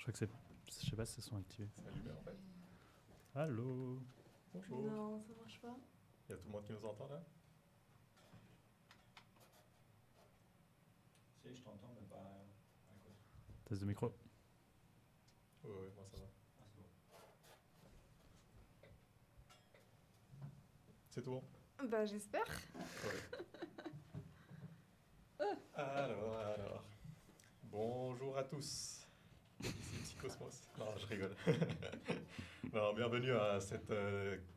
Je crois que c'est. Je sais pas si elles sont activées. C'est allumé en fait. Allô? Bonjour. Non, ça marche pas. Il y a tout le monde qui nous entend là? je t'entends, mais pas à cause. Test de micro. Oui, moi ça va. Ah, c'est bon. C'est tout bon? Bah j'espère. Ouais. Alors. Bonjour à tous. Ici Psychosmos. Non, je rigole. Non, bienvenue à cette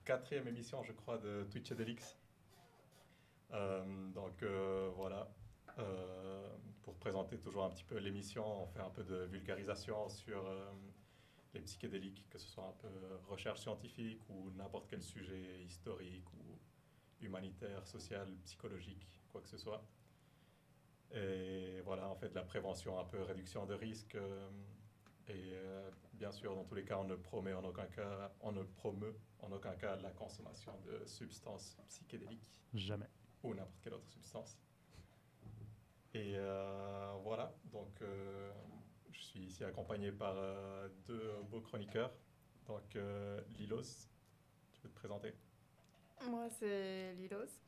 quatrième émission, je crois, de Twitchadelix. Voilà. Pour présenter toujours un petit peu l'émission, on fait un peu de vulgarisation sur les psychédéliques, que ce soit un peu recherche scientifique ou n'importe quel sujet historique ou humanitaire, social, psychologique, quoi que ce soit. Et voilà, on fait de la prévention, un peu réduction de risque. Bien sûr, dans tous les cas, on ne promeut en aucun cas la consommation de substances psychédéliques. Jamais. Ou n'importe quelle autre substance. Et voilà, donc je suis ici accompagné par deux beaux chroniqueurs. Donc Lilos, tu peux te présenter? Moi c'est Lilos.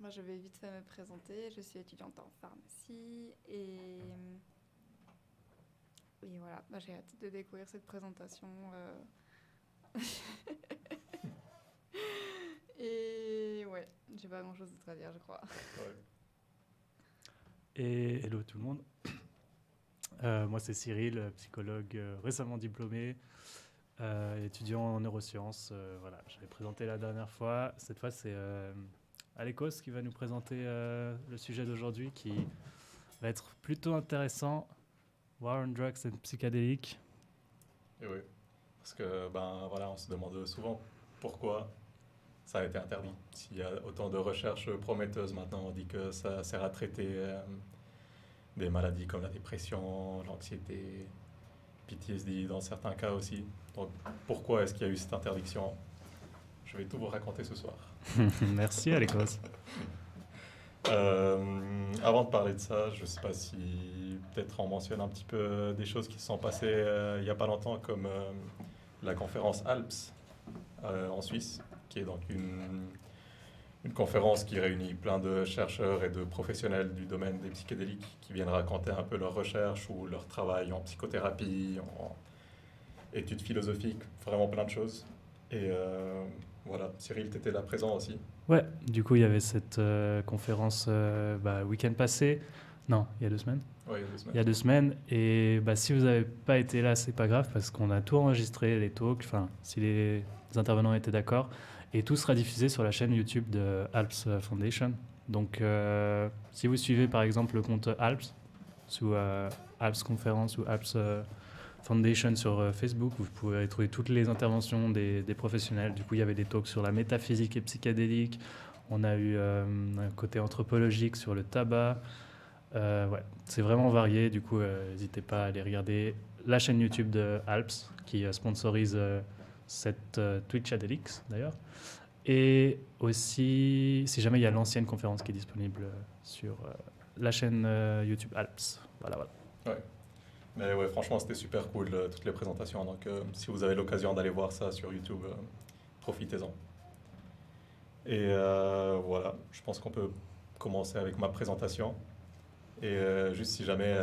Moi je vais vite fait me présenter. Je suis étudiante en pharmacie et voilà, j'ai hâte de découvrir cette présentation. Et ouais, j'ai pas grand chose d'autre à dire, je crois. Ouais. Et hello tout le monde. Moi c'est Cyril, psychologue récemment diplômé, étudiant en neurosciences. Voilà, je l'ai présenté la dernière fois. Cette fois c'est Alekos qui va nous présenter le sujet d'aujourd'hui qui va être plutôt intéressant. War on Drugs and Psychedelics. Et oui, parce que voilà, on se demande souvent pourquoi ça a été interdit. S'il y a autant de recherches prometteuses maintenant, on dit que ça sert à traiter des maladies comme la dépression, l'anxiété, PTSD dans certains cas aussi. Donc pourquoi est-ce qu'il y a eu cette interdiction? Je vais tout vous raconter ce soir. Merci Alekos. Avant de parler de ça, je ne sais pas si peut-être on mentionne un petit peu des choses qui se sont passées il n'y a pas longtemps, comme la conférence ALPS en Suisse, qui est donc une conférence qui réunit plein de chercheurs et de professionnels du domaine des psychédéliques qui viennent raconter un peu leurs recherches ou leur travail en psychothérapie, en études philosophiques, vraiment plein de choses. Et voilà, Cyril, tu étais là présent aussi. Ouais, du coup il y avait cette conférence week-end passé. Non, il y a 2 semaines. Ouais, il y a 2 semaines. Il y a 2 semaines. Et si vous n'avez pas été là, c'est pas grave parce qu'on a tout enregistré, les talks, si les intervenants étaient d'accord. Et tout sera diffusé sur la chaîne YouTube de ALPS Foundation. Donc si vous suivez par exemple le compte ALPS, sous ALPS Conférence ou ALPS Foundation sur Facebook, vous pouvez trouver toutes les interventions des professionnels. Du coup, il y avait des talks sur la métaphysique et psychédélique. On a eu un côté anthropologique sur le tabac. Ouais, c'est vraiment varié. Du coup, n'hésitez pas à aller regarder la chaîne YouTube de ALPS qui sponsorise cette Twitchadelix d'ailleurs. Et aussi, si jamais il y a l'ancienne conférence qui est disponible sur la chaîne YouTube ALPS. Voilà. Ouais. Mais ouais, franchement, c'était super cool, toutes les présentations. Donc, si vous avez l'occasion d'aller voir ça sur YouTube, profitez-en. Et voilà, je pense qu'on peut commencer avec ma présentation. Et juste si jamais,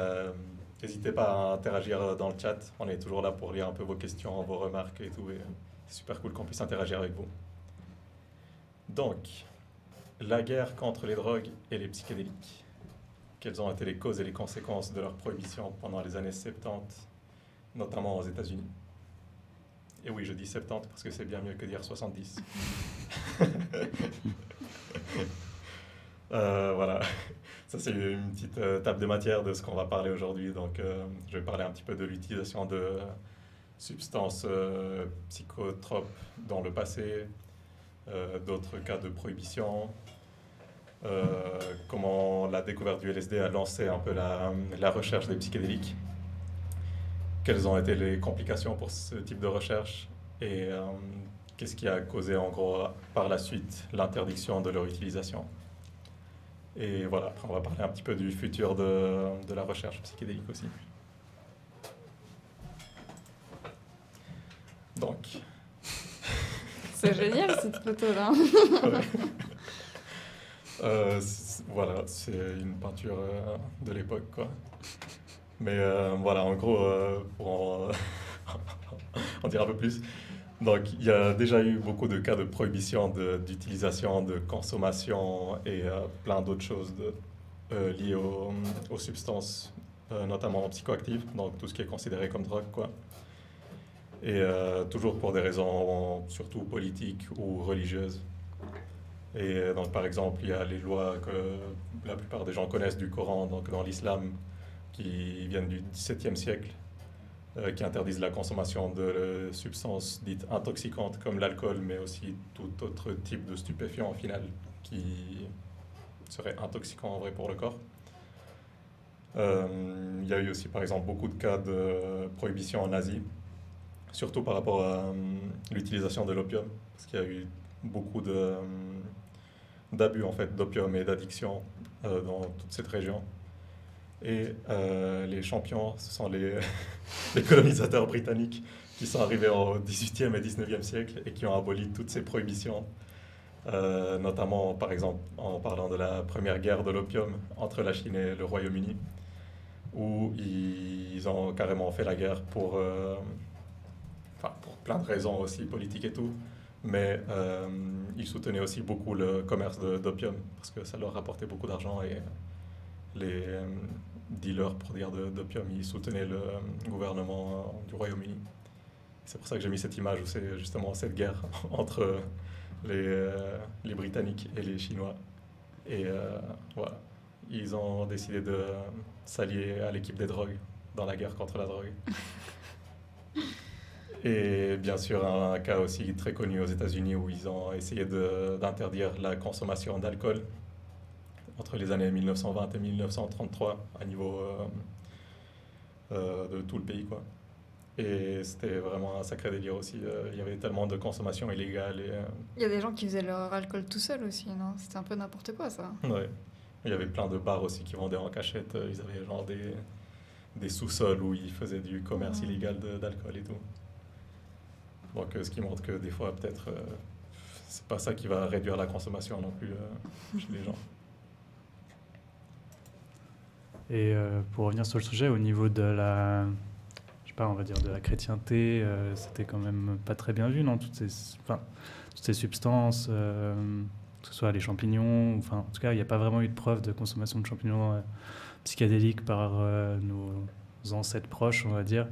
n'hésitez pas à interagir dans le chat. On est toujours là pour lire un peu vos questions, vos remarques et tout. Et c'est super cool qu'on puisse interagir avec vous. Donc, la guerre contre les drogues et les psychédéliques. Quelles ont été les causes et les conséquences de leur prohibition pendant les années 70, notamment aux États-Unis? Et oui, je dis 70 parce que c'est bien mieux que dire 70. Voilà, ça c'est une petite table de matière de ce qu'on va parler aujourd'hui. Donc, je vais parler un petit peu de l'utilisation de substances psychotropes dans le passé, d'autres cas de prohibition. Comment la découverte du LSD a lancé un peu la recherche des psychédéliques, quelles ont été les complications pour ce type de recherche et qu'est-ce qui a causé en gros par la suite l'interdiction de leur utilisation. Et voilà, après on va parler un petit peu du futur de la recherche psychédélique aussi. Donc... C'est génial cette photo là. C'est Voilà, c'est une peinture de l'époque, quoi. Mais voilà, en gros, pour en dire un peu plus, donc il y a déjà eu beaucoup de cas de prohibition d'utilisation, de consommation et plein d'autres choses liées aux substances, notamment psychoactives, donc tout ce qui est considéré comme drogue, quoi. Et toujours pour des raisons surtout politiques ou religieuses. Et donc par exemple, il y a les lois que la plupart des gens connaissent du Coran, donc dans l'islam, qui viennent du XVIIe siècle, qui interdisent la consommation de substances dites intoxicantes comme l'alcool, mais aussi tout autre type de stupéfiant au final qui serait intoxicant en vrai pour le corps. Il y a eu aussi par exemple beaucoup de cas de prohibition en Asie, surtout par rapport à l'utilisation de l'opium, parce qu'il y a eu beaucoup d'abus en fait d'opium et d'addiction dans toute cette région. Et les champions, ce sont les colonisateurs britanniques qui sont arrivés au XVIIIe et XIXe siècle et qui ont aboli toutes ces prohibitions, notamment par exemple en parlant de la première guerre de l'opium entre la Chine et le Royaume-Uni, où ils ont carrément fait la guerre pour plein de raisons aussi politiques et tout, mais ils soutenaient aussi beaucoup le commerce d'opium parce que ça leur rapportait beaucoup d'argent et les dealers, pour dire, d'opium, ils soutenaient le gouvernement du Royaume-Uni. C'est pour ça que j'ai mis cette image où c'est justement cette guerre entre les Britanniques et les Chinois. Et voilà, ils ont décidé de s'allier à l'équipe des drogues dans la guerre contre la drogue. Et bien sûr, un cas aussi très connu aux États-Unis où ils ont essayé d'interdire la consommation d'alcool entre les années 1920 et 1933 à niveau de tout le pays, quoi. Et c'était vraiment un sacré délire aussi. Il y avait tellement de consommation illégale. Et, Il y a des gens qui faisaient leur alcool tout seul aussi, non? C'était un peu n'importe quoi, ça. ouais. Il y avait plein de bars aussi qui vendaient en cachette. Ils avaient genre des sous-sols où ils faisaient du commerce illégal d'alcool et tout. Donc ce qui montre que des fois, peut-être, c'est pas ça qui va réduire la consommation non plus chez les gens. Et pour revenir sur le sujet, au niveau de la, je sais pas, on va dire de la chrétienté, c'était quand même pas très bien vu, non? Toutes ces substances, que ce soit les champignons, enfin, en tout cas, il n'y a pas vraiment eu de preuve de consommation de champignons psychédéliques par nos ancêtres proches, on va dire,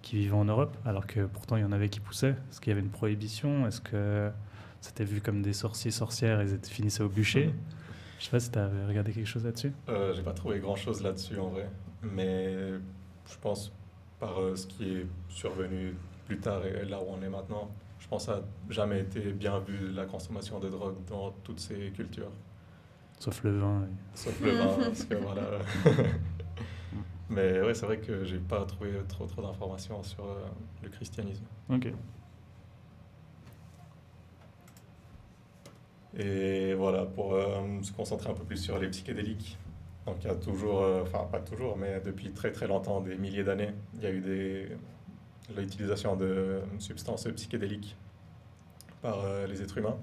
qui vivaient en Europe, alors que pourtant il y en avait qui poussaient. Est-ce qu'il y avait une prohibition? Est-ce que c'était vu comme des sorciers, sorcières et ils finissaient au bûcher? Je sais pas si tu avais regardé quelque chose là-dessus. J'ai pas trouvé grand-chose là-dessus en vrai, mais je pense par ce qui est survenu plus tard et là où on est maintenant, je pense que ça n'a jamais été bien vu la consommation de drogue dans toutes ces cultures. Sauf le vin. Sauf le vin, parce que voilà. Mais ouais, c'est vrai que j'ai pas trouvé trop d'informations sur le christianisme. Ok. Et voilà, pour se concentrer un peu plus sur les psychédéliques. Donc il y a toujours, enfin pas toujours, mais depuis très très longtemps, des milliers d'années, il y a eu l'utilisation de substances psychédéliques par les êtres humains.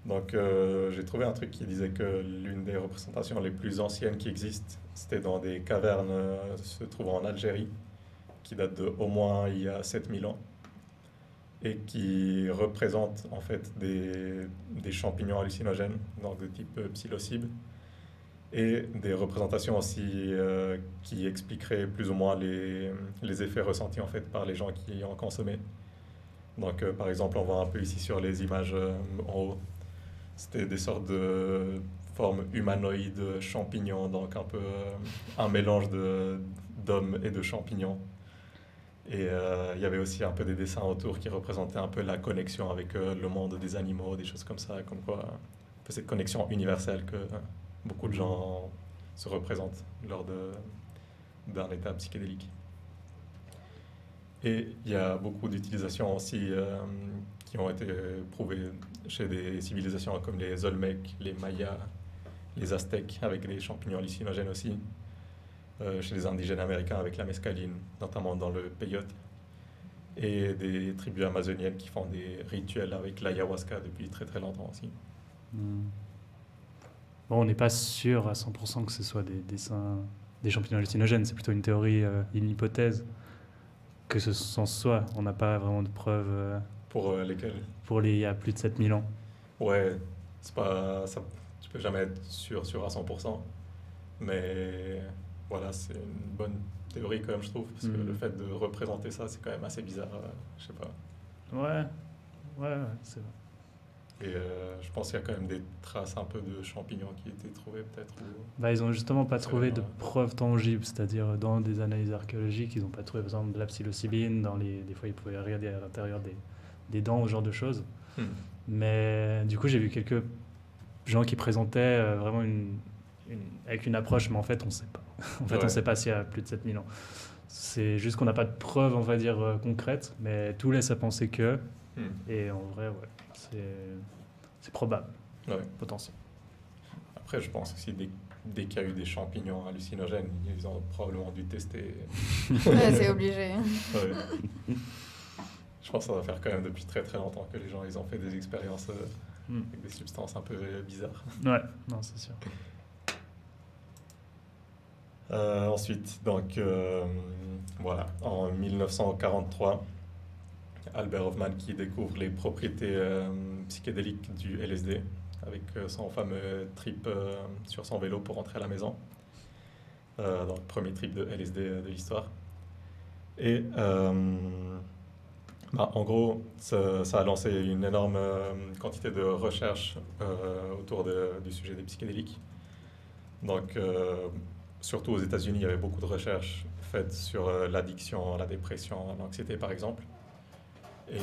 Donc j'ai trouvé un truc qui disait que l'une des représentations les plus anciennes qui existent, c'était dans des cavernes se trouvant en Algérie, qui datent de au moins il y a 7000 ans, et qui représentent en fait des champignons hallucinogènes, donc de type psilocybe, et des représentations aussi qui expliqueraient plus ou moins les effets ressentis en fait par les gens qui en consommaient. Donc par exemple, on voit un peu ici sur les images en haut, c'était des sortes de formes humanoïdes champignons, donc un peu un mélange d'hommes et de champignons. Et il y avait aussi un peu des dessins autour qui représentaient un peu la connexion avec le monde des animaux, des choses comme ça, comme quoi un peu cette connexion universelle que beaucoup de gens se représentent lors d'un état psychédélique. Et il y a beaucoup d'utilisations aussi qui ont été prouvées chez des civilisations comme les Olmecs, les Mayas, les Aztèques, avec des champignons hallucinogènes aussi. Chez les indigènes américains avec la mescaline, notamment dans le peyote, et des tribus amazoniennes qui font des rituels avec l'ayahuasca depuis très très longtemps aussi. Bon, on n'est pas sûr à 100% que ce soit des champignons hallucinogènes. C'est plutôt une théorie, une hypothèse que ce s'en soit. On n'a pas vraiment de preuves Pour lesquels? pour il y a plus de 7000 ans. Ouais, c'est pas, ça, tu peux jamais être sûr à 100%. Mais voilà, c'est une bonne théorie quand même, je trouve. Parce que le fait de représenter ça, c'est quand même assez bizarre. Je sais pas. Ouais, c'est vrai. Et je pense qu'il y a quand même des traces un peu de champignons qui étaient trouvées peut-être. Bah, ils ont justement pas C'est trouvé de vraiment- preuves tangibles, c'est-à-dire dans des analyses archéologiques, ils n'ont pas trouvé par exemple de la psilocybine, des fois ils pouvaient regarder à l'intérieur des dents, ce genre de choses. Hmm. Mais du coup, j'ai vu quelques gens qui présentaient vraiment avec une approche, mais en fait, on ne sait pas. En fait, on Ouais. ne sait pas s'il y a plus de 7000 ans. C'est juste qu'on n'a pas de preuves, on va dire, concrètes, mais tout laisse à penser que, Hmm. et en vrai, ouais, c'est probable, Ouais. potentiel. Après, je pense aussi dès qu'il y a eu des champignons hallucinogènes, ils ont probablement dû tester. Ouais, c'est obligé. Ouais. Je pense que ça va faire quand même depuis très très longtemps que les gens ils ont fait des expériences avec des substances un peu bizarres. Ouais, non, c'est sûr. Ensuite, donc voilà, en 1943, Albert Hoffman qui découvre les propriétés psychédéliques du LSD avec son fameux trip sur son vélo pour rentrer à la maison, dans le premier trip de LSD de l'histoire. Et en gros, ça a lancé une énorme quantité de recherches autour du sujet des psychédéliques. Donc, surtout aux États-Unis, il y avait beaucoup de recherches faites sur l'addiction, la dépression, l'anxiété par exemple. Et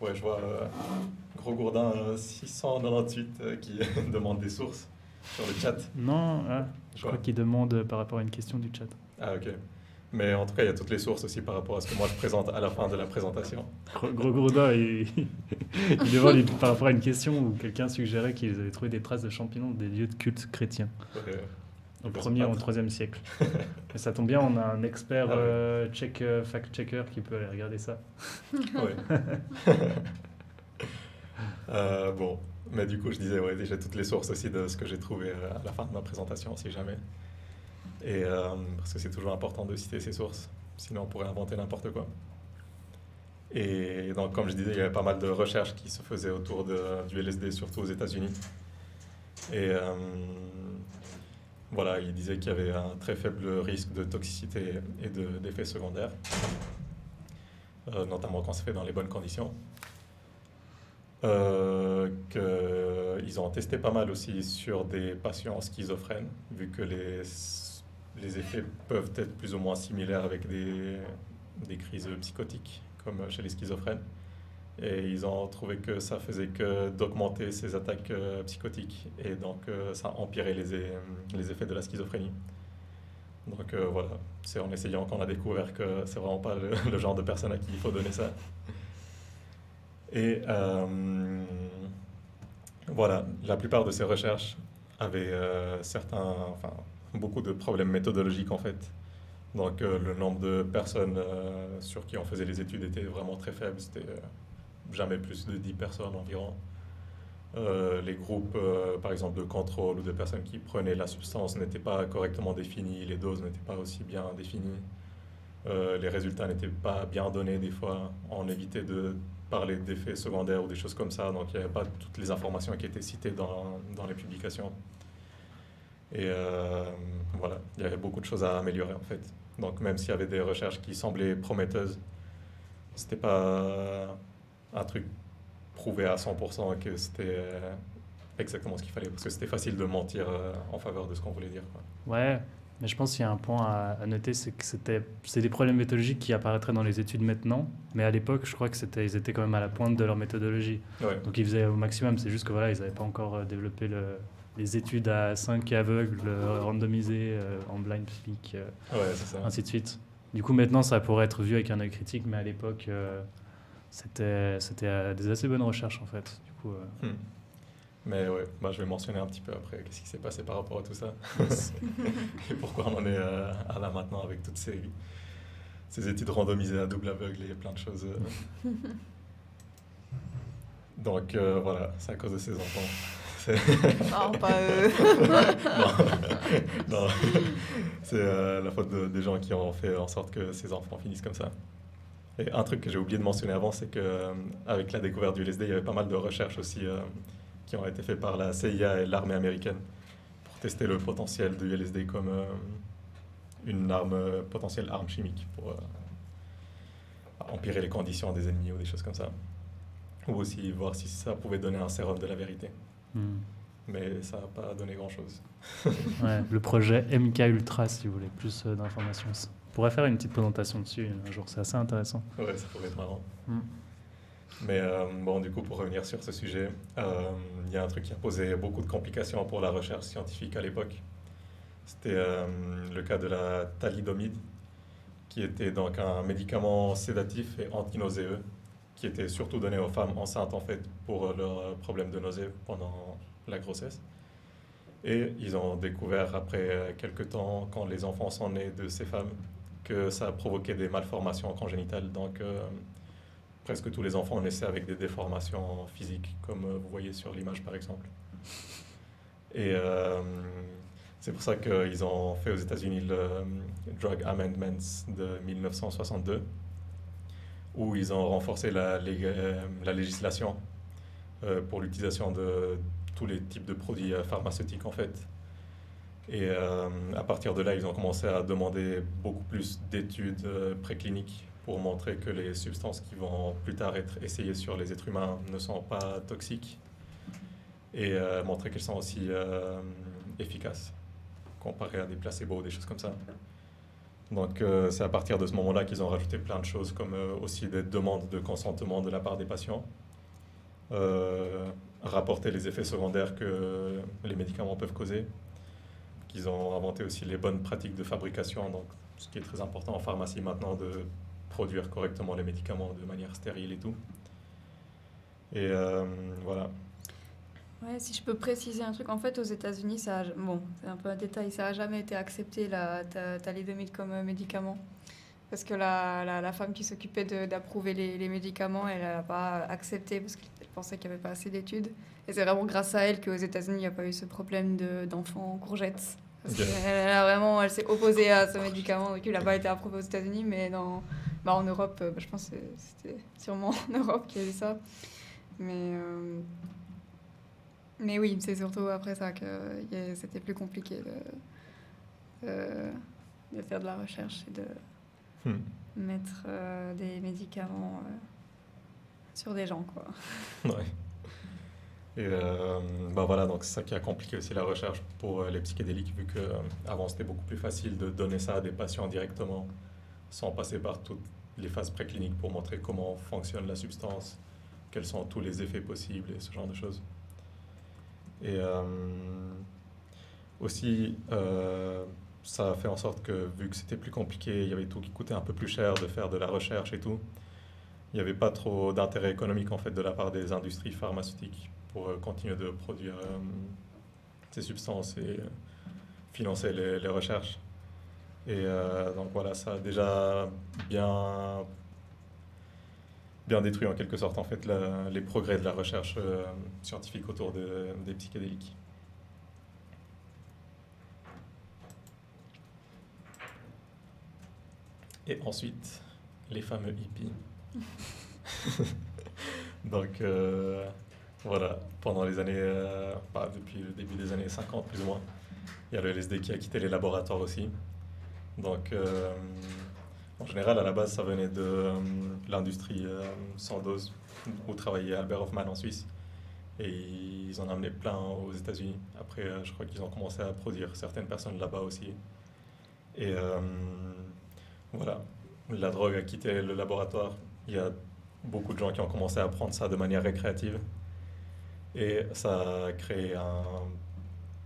ouais, je vois Gros Gourdin 698 qui demande des sources sur le chat. Non, je Quoi crois qu'il demande par rapport à une question du chat. Ah, ok. Mais en tout cas, il y a toutes les sources aussi par rapport à ce que moi je présente à la fin de la présentation. Gros Gourdin, il demande par rapport à une question où quelqu'un suggérait qu'ils avaient trouvé des traces de champignons des lieux de culte chrétiens Ouais. au Ils 1er sont ou pas 3e siècle. Et ça tombe bien, on a un expert Ah ouais. fact-checker qui peut aller regarder ça. Ouais. Bon, mais du coup, je disais, ouais, j'ai toutes les sources aussi de ce que j'ai trouvé à la fin de ma présentation, si jamais. Et parce que c'est toujours important de citer ses sources, sinon on pourrait inventer n'importe quoi. Et donc, comme je disais, il y avait pas mal de recherches qui se faisaient autour du LSD, surtout aux États-Unis. Et voilà, il disait qu'il y avait un très faible risque de toxicité et d'effets secondaires, notamment quand c'est fait dans les bonnes conditions. Qu'ils ont testé pas mal aussi sur des patients schizophrènes, vu que les effets peuvent être plus ou moins similaires avec des crises psychotiques, comme chez les schizophrènes. Et ils ont trouvé que ça faisait que d'augmenter ces attaques psychotiques, et donc ça empirait les effets de la schizophrénie. Donc voilà, c'est en essayant qu'on a découvert que c'est vraiment pas le genre de personne à qui il faut donner ça. Et voilà, la plupart de ces recherches avaient beaucoup de problèmes méthodologiques en fait. Donc le nombre de personnes sur qui on faisait les études était vraiment très faible, c'était jamais plus de 10 personnes environ. Les groupes, par exemple, de contrôle ou de personnes qui prenaient la substance n'étaient pas correctement définis, les doses n'étaient pas aussi bien définies, les résultats n'étaient pas bien donnés des fois, on évitait de parler d'effets secondaires ou des choses comme ça, donc il n'y avait pas toutes les informations qui étaient citées dans les publications. Et voilà, il y avait beaucoup de choses à améliorer en fait. Donc même s'il y avait des recherches qui semblaient prometteuses, c'était pas un truc prouvé à 100% que c'était exactement ce qu'il fallait, parce que c'était facile de mentir en faveur de ce qu'on voulait dire, quoi. Ouais, mais je pense qu'il y a un point à noter, c'est que c'est des problèmes méthodologiques qui apparaîtraient dans les études maintenant, mais à l'époque, je crois que ils étaient quand même à la pointe de leur méthodologie. Ouais. Donc ils faisaient au maximum, c'est juste que voilà, ils n'avaient pas encore développé les études à 5 aveugles, randomisées, en blind speak, Ouais, c'est ça. ainsi de suite. Du coup, maintenant, ça pourrait être vu avec un œil critique, mais à l'époque, c'était des assez bonnes recherches en fait. Du coup, Mais ouais, bah, je vais mentionner un petit peu après qu'est-ce qui s'est passé par rapport à tout ça. Et pourquoi on en est à là maintenant avec toutes ces études randomisées à double aveugle et plein de choses. Donc voilà, c'est à cause de ces enfants. Non, pas eux. Non, c'est la faute des gens qui ont fait en sorte que ces enfants finissent comme ça. Et un truc que j'ai oublié de mentionner avant, c'est que avec la découverte du LSD, il y avait pas mal de recherches aussi qui ont été faites par la CIA et l'armée américaine pour tester le potentiel du LSD comme une potentielle arme chimique pour empirer les conditions des ennemis ou des choses comme ça. Ou aussi voir si ça pouvait donner un sérum de la vérité. Hmm. Mais ça n'a pas donné grand-chose. Ouais, le projet MK Ultra, si vous voulez plus d'informations. On pourrait faire une petite présentation dessus un jour, c'est assez intéressant. Ouais, ça pourrait être marrant. Hmm. Mais bon, du coup, pour revenir sur ce sujet, il y a un truc qui a posé beaucoup de complications pour la recherche scientifique à l'époque. C'était le cas de la thalidomide, qui était donc un médicament sédatif et antinauséeux, qui était surtout donné aux femmes enceintes en fait pour leurs problèmes de nausée pendant la grossesse. Et ils ont découvert après quelques temps, quand les enfants sont nés de ces femmes, que ça provoquait des malformations congénitales. Donc presque tous les enfants naissaient avec des déformations physiques, comme vous voyez sur l'image par exemple. Et c'est pour ça qu'ils ont fait aux États-Unis le Drug Amendments de 1962, où ils ont renforcé la législation pour l'utilisation de tous les types de produits pharmaceutiques en fait. Et à partir de là, ils ont commencé à demander beaucoup plus d'études précliniques pour montrer que les substances qui vont plus tard être essayées sur les êtres humains ne sont pas toxiques et montrer qu'elles sont aussi efficaces comparées à des placebos ou des choses comme ça. Donc c'est à partir de ce moment-là qu'ils ont rajouté plein de choses comme aussi des demandes de consentement de la part des patients, rapporter les effets secondaires que les médicaments peuvent causer, qu'ils ont inventé aussi les bonnes pratiques de fabrication, donc ce qui est très important en pharmacie maintenant, de produire correctement les médicaments de manière stérile et tout. Et voilà. Ouais, si je peux préciser un truc, en fait, aux États-Unis, bon, c'est un peu un détail, ça n'a jamais été accepté, la thalidomide comme médicament. Parce que la femme qui s'occupait d'approuver les médicaments, elle n'a pas accepté parce qu'elle pensait qu'il n'y avait pas assez d'études. Et c'est vraiment grâce à elle qu'aux États-Unis, il n'y a pas eu ce problème d'enfants courgettes. Parce elle s'est opposée à ce médicament, donc il n'a pas été approuvé aux États-Unis, mais en Europe, je pense que c'était sûrement en Europe qu'il y a eu ça. Mais oui, c'est surtout après ça que c'était plus compliqué de faire de la recherche et de mettre des médicaments sur des gens, quoi. Ouais. Et voilà, donc c'est ça qui a compliqué aussi la recherche pour les psychédéliques, vu qu'avant c'était beaucoup plus facile de donner ça à des patients directement, sans passer par toutes les phases précliniques pour montrer comment fonctionne la substance, quels sont tous les effets possibles et ce genre de choses. Et aussi, ça a fait en sorte que, vu que c'était plus compliqué, il y avait tout qui coûtait un peu plus cher de faire de la recherche et tout, il n'y avait pas trop d'intérêt économique en fait de la part des industries pharmaceutiques pour continuer de produire ces substances et financer les recherches. Et donc voilà, ça a déjà bien détruit en quelque sorte en fait les progrès de la recherche scientifique autour des psychédéliques. Et ensuite, les fameux hippies. Donc voilà, pendant les années, depuis le début des années 50 plus ou moins, il y a le LSD qui a quitté les laboratoires aussi. Donc en général, à la base, ça venait de l'industrie sans dose, où travaillait Albert Hofmann en Suisse. Et ils en amenaient plein aux États-Unis. Après, je crois qu'ils ont commencé à produire certaines personnes là-bas aussi. Et voilà, la drogue a quitté le laboratoire. Il y a beaucoup de gens qui ont commencé à prendre ça de manière récréative. Et ça a créé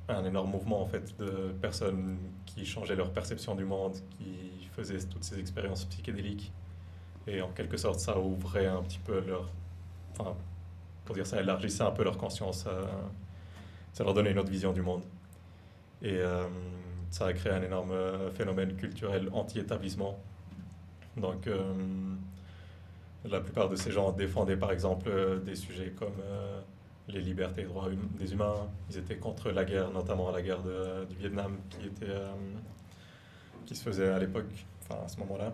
un énorme mouvement en fait, de personnes qui changeaient leur perception du monde, qui faisaient toutes ces expériences psychédéliques. Et en quelque sorte, ça ouvrait un petit peu pour dire ça, élargissait un peu leur conscience. Ça leur donnait une autre vision du monde. Et ça a créé un énorme phénomène culturel anti-établissement. Donc, la plupart de ces gens défendaient par exemple des sujets comme les libertés et droits des humains. Ils étaient contre la guerre, notamment la guerre du Vietnam qui se faisait à l'époque, enfin à ce moment-là.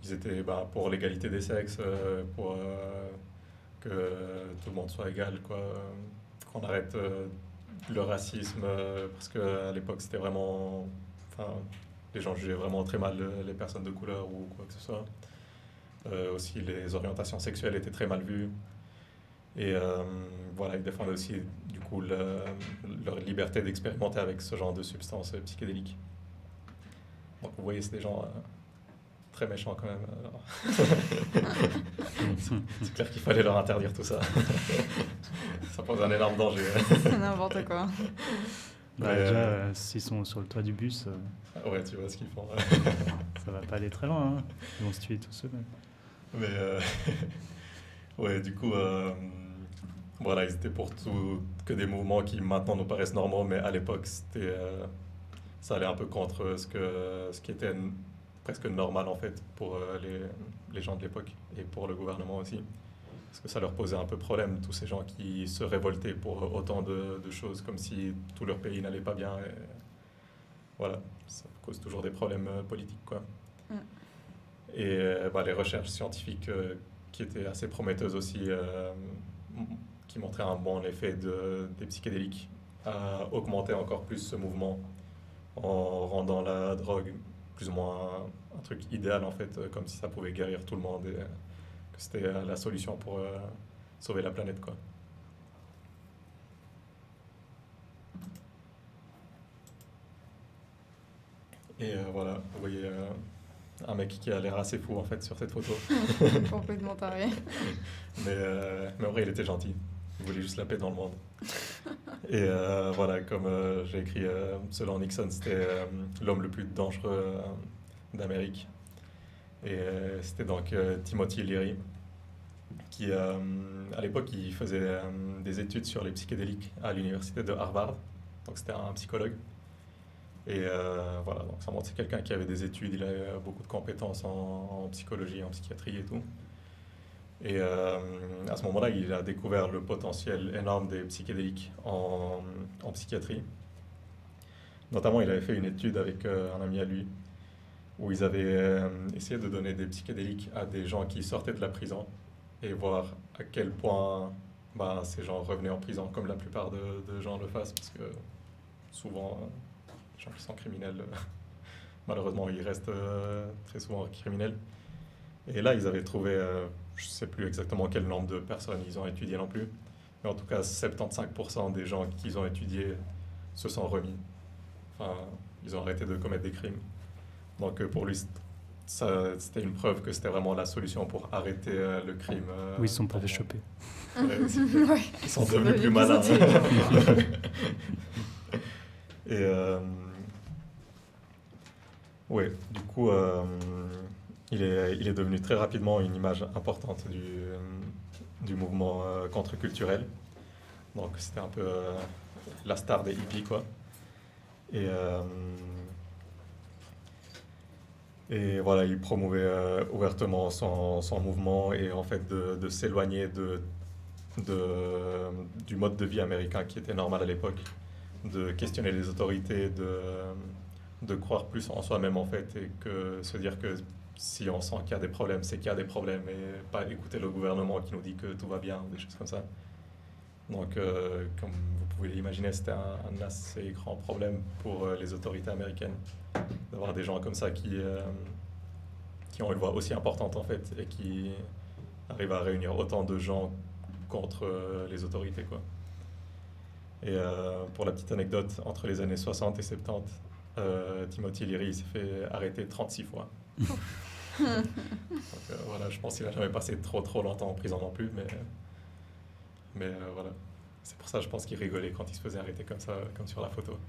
Ils étaient pour l'égalité des sexes, pour que tout le monde soit égal, quoi. Qu'on arrête le racisme, parce qu'à l'époque c'était vraiment... Enfin, les gens jugeaient vraiment très mal les personnes de couleur ou quoi que ce soit. Aussi, les orientations sexuelles étaient très mal vues. Et voilà, ils défendaient aussi du coup leur liberté d'expérimenter avec ce genre de substances psychédéliques. Donc vous voyez, c'est des gens très méchants quand même. Alors. C'est clair qu'il fallait leur interdire tout ça. Ça pose un énorme danger. C'est n'importe quoi. Déjà, s'ils sont sur le toit du bus, ouais, tu vois ce qu'ils font. ça va pas aller très loin. Hein. Ils vont se tuer tout seuls. Mais ouais, du coup, voilà, ils étaient pour tout que des mouvements qui maintenant nous paraissent normaux, mais à l'époque, ça allait un peu contre ce qui était presque normal en fait pour les gens de l'époque et pour le gouvernement aussi. Parce que ça leur posait un peu problème, tous ces gens qui se révoltaient pour autant de choses, comme si tout leur pays n'allait pas bien. Et voilà, ça cause toujours des problèmes politiques, quoi. Mm. Et les recherches scientifiques qui étaient assez prometteuses aussi, qui montraient un bon effet des psychédéliques, à augmenter encore plus ce mouvement en rendant la drogue plus ou moins un truc idéal en fait, comme si ça pouvait guérir tout le monde et que c'était la solution pour sauver la planète, quoi. Et voilà, vous voyez un mec qui a l'air assez fou en fait sur cette photo. Complètement taré. Mais en vrai, il était gentil. Il voulait juste la paix dans le monde. Et voilà, comme j'ai écrit, selon Nixon, c'était l'homme le plus dangereux d'Amérique. Et c'était donc Timothy Leary, qui à l'époque, il faisait des études sur les psychédéliques à l'université de Harvard. Donc c'était un psychologue. Et voilà, donc ça montre que c'est quelqu'un qui avait des études, il avait beaucoup de compétences en psychologie, en psychiatrie et tout. Et à ce moment-là, il a découvert le potentiel énorme des psychédéliques en psychiatrie. Notamment, il avait fait une étude avec un ami à lui, où ils avaient essayé de donner des psychédéliques à des gens qui sortaient de la prison et voir à quel point ces gens revenaient en prison, comme la plupart de gens le fassent, parce que souvent, les gens qui sont criminels, malheureusement, ils restent très souvent criminels. Et là, ils avaient trouvé, je ne sais plus exactement quel nombre de personnes ils ont étudié non plus, mais en tout cas, 75% des gens qu'ils ont étudiés se sont remis. Enfin, ils ont arrêté de commettre des crimes. Donc pour lui, c'était une preuve que c'était vraiment la solution pour arrêter le crime. Oui, ils ne sont pas fait choper. Ouais, Ouais. ils sont devenus plus malins. Et ouais, du coup, il est devenu très rapidement une image importante du mouvement contre-culturel. Donc c'était un peu la star des hippies, quoi. Et voilà, il promouvait ouvertement son mouvement et en fait de s'éloigner du mode de vie américain qui était normal à l'époque, de questionner les autorités, de croire plus en soi-même en fait, et que se dire que si on sent qu'il y a des problèmes, c'est qu'il y a des problèmes, et pas écouter le gouvernement qui nous dit que tout va bien, des choses comme ça. Donc, comme vous pouvez l'imaginer, c'était un assez grand problème pour les autorités américaines, d'avoir des gens comme ça qui ont une voix aussi importante en fait, et qui arrivent à réunir autant de gens contre les autorités, quoi. Et pour la petite anecdote, entre les années 60 et 70, Timothy Leary s'est fait arrêter 36 fois. Donc voilà, je pense qu'il n'a jamais passé trop longtemps en prison non plus, mais voilà. C'est pour ça, je pense qu'il rigolait quand il se faisait arrêter comme ça, comme sur la photo.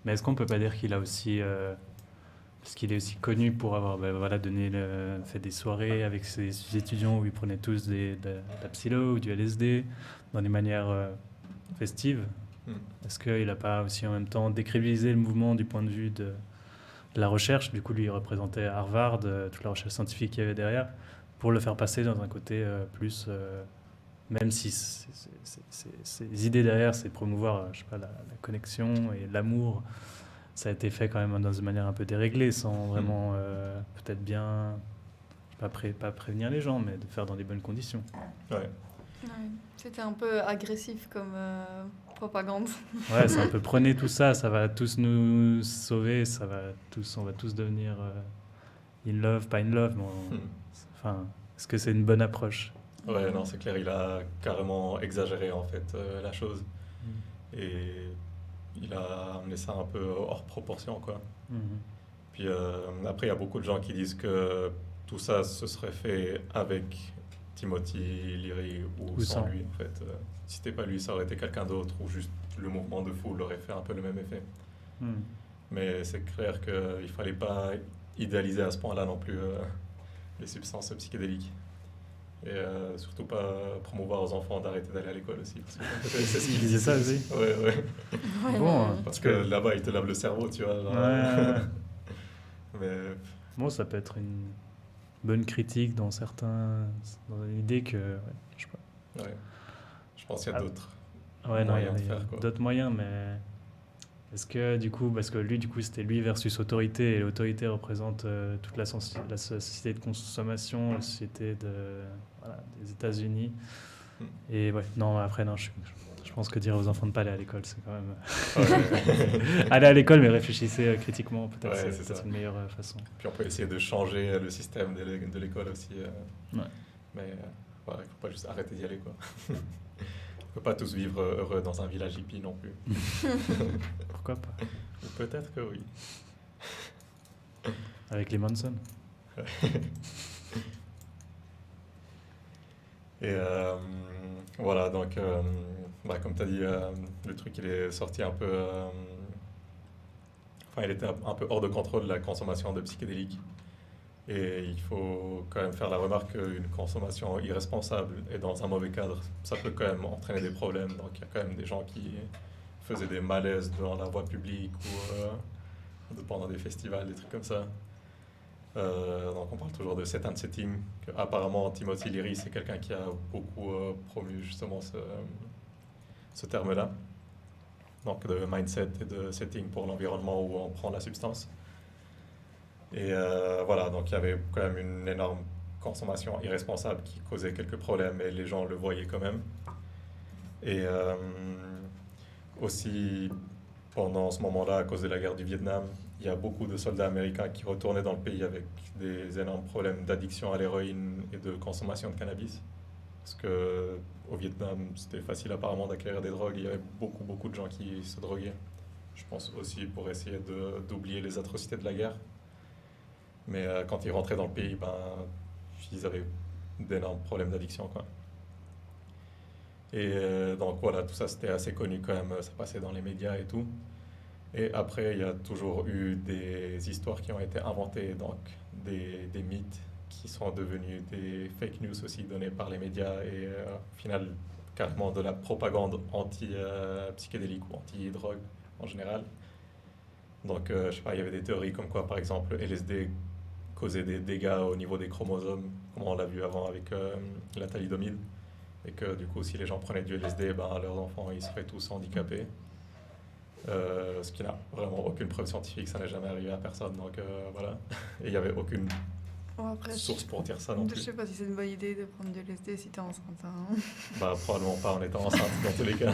Mais est-ce qu'on peut pas dire qu'il a aussi... parce qu'il est aussi connu pour avoir fait des soirées avec ses étudiants où ils prenaient tous de la psylo ou du LSD dans des manières festives. Est-ce qu'il n'a pas aussi en même temps décrédibilisé le mouvement du point de vue de la recherche? Du coup, lui, il représentait Harvard, toute la recherche scientifique qu'il y avait derrière. pour le faire passer dans un côté plus... même si ces idées derrière, c'est de promouvoir je sais pas, la connexion et l'amour, ça a été fait quand même dans une manière un peu déréglée, sans vraiment peut-être bien... pas prévenir les gens, mais de faire dans des bonnes conditions. Ouais. Ouais. C'était un peu agressif comme propagande. Ouais, c'est un peu prenez tout ça, ça va tous nous sauver, on va tous devenir in love, pas in love, mais enfin, est-ce que c'est une bonne approche? Ouais, non, c'est clair, il a carrément exagéré en fait la chose. Et il a amené ça un peu hors proportion, quoi. Puis après, il y a beaucoup de gens qui disent que tout ça se serait fait avec Timothy Leary ou sans lui, en fait. Si c'était pas lui, ça aurait été quelqu'un d'autre, ou juste le mouvement de foule aurait fait un peu le même effet. Mais c'est clair qu'il fallait pas idéaliser à ce point-là non plus les substances psychédéliques. Et surtout pas promouvoir aux enfants d'arrêter d'aller à l'école aussi. Parce que c'est ce Il qu'ils disait ça aussi. Ouais. Ouais, Bon, mais- Parce que là-bas, ils te lavent le cerveau, tu vois. Genre, Ouais. Mais Bon, ça peut être une bonne critique dans l'idée que... ouais, je sais pas. ouais, je pense qu'il y a d'autres. Ouais, non, il y moyen de a faire, quoi. d'autres moyens, mais est-ce que du coup, parce que lui, du coup, c'était lui versus autorité, et l'autorité représente toute la société de consommation, la société des États-Unis. Et ouais, non, après, non, je pense que dire aux enfants de pas aller à l'école, c'est quand même... Ouais. Allez à l'école, mais réfléchissez critiquement, peut-être Ouais, c'est c'est ça. une meilleure façon. Puis on peut essayer de changer le système de l'école aussi. Ouais. Mais voilà, il ne faut pas juste arrêter d'y aller, quoi. On ne peut pas tous vivre heureux dans un village hippie non plus. Pourquoi pas? Ou peut-être que oui. Avec les Manson. Et voilà, donc, comme tu as dit, le truc, il est sorti un peu... Enfin, il était un peu hors de contrôle, la consommation de psychédéliques. Et il faut quand même faire la remarque qu'une consommation irresponsable et dans un mauvais cadre, ça peut quand même entraîner des problèmes. Donc il y a quand même des gens qui faisaient des malaises dans la voie publique ou pendant des festivals, des trucs comme ça. Donc on parle toujours de set and setting, que apparemment Timothy Leary c'est quelqu'un qui a beaucoup promu justement ce terme-là. Donc de mindset et de setting pour l'environnement où on prend la substance. Et voilà, donc il y avait quand même une énorme consommation irresponsable qui causait quelques problèmes et les gens le voyaient quand même. Et aussi, pendant ce moment-là, à cause de la guerre du Vietnam, il y a beaucoup de soldats américains qui retournaient dans le pays avec des énormes problèmes d'addiction à l'héroïne et de consommation de cannabis. Parce qu'au Vietnam, c'était facile apparemment d'acquérir des drogues. Il y avait beaucoup de gens qui se droguaient. Je pense aussi pour essayer d'oublier les atrocités de la guerre. Mais quand ils rentraient dans le pays, ils avaient d'énormes problèmes d'addiction, quoi. Et donc voilà, tout ça c'était assez connu quand même, ça passait dans les médias et tout. Et après, il y a toujours eu des histoires qui ont été inventées, donc des mythes qui sont devenus des fake news aussi données par les médias et au final carrément de la propagande anti-psychédélique ou anti-drogue en général. Donc je sais pas, il y avait des théories comme quoi par exemple LSD causait des dégâts au niveau des chromosomes, comme on l'a vu avant avec la thalidomide, et que du coup si les gens prenaient du LSD, leurs enfants ils seraient tous handicapés. Ce qui n'a vraiment aucune preuve scientifique, ça n'est jamais arrivé à personne, donc voilà. Et il n'y avait aucune Après, source pour dire ça non je plus. sais pas si c'est une bonne idée de prendre du LSD si t'es enceinte. Hein. Probablement pas en étant enceinte dans tous les cas.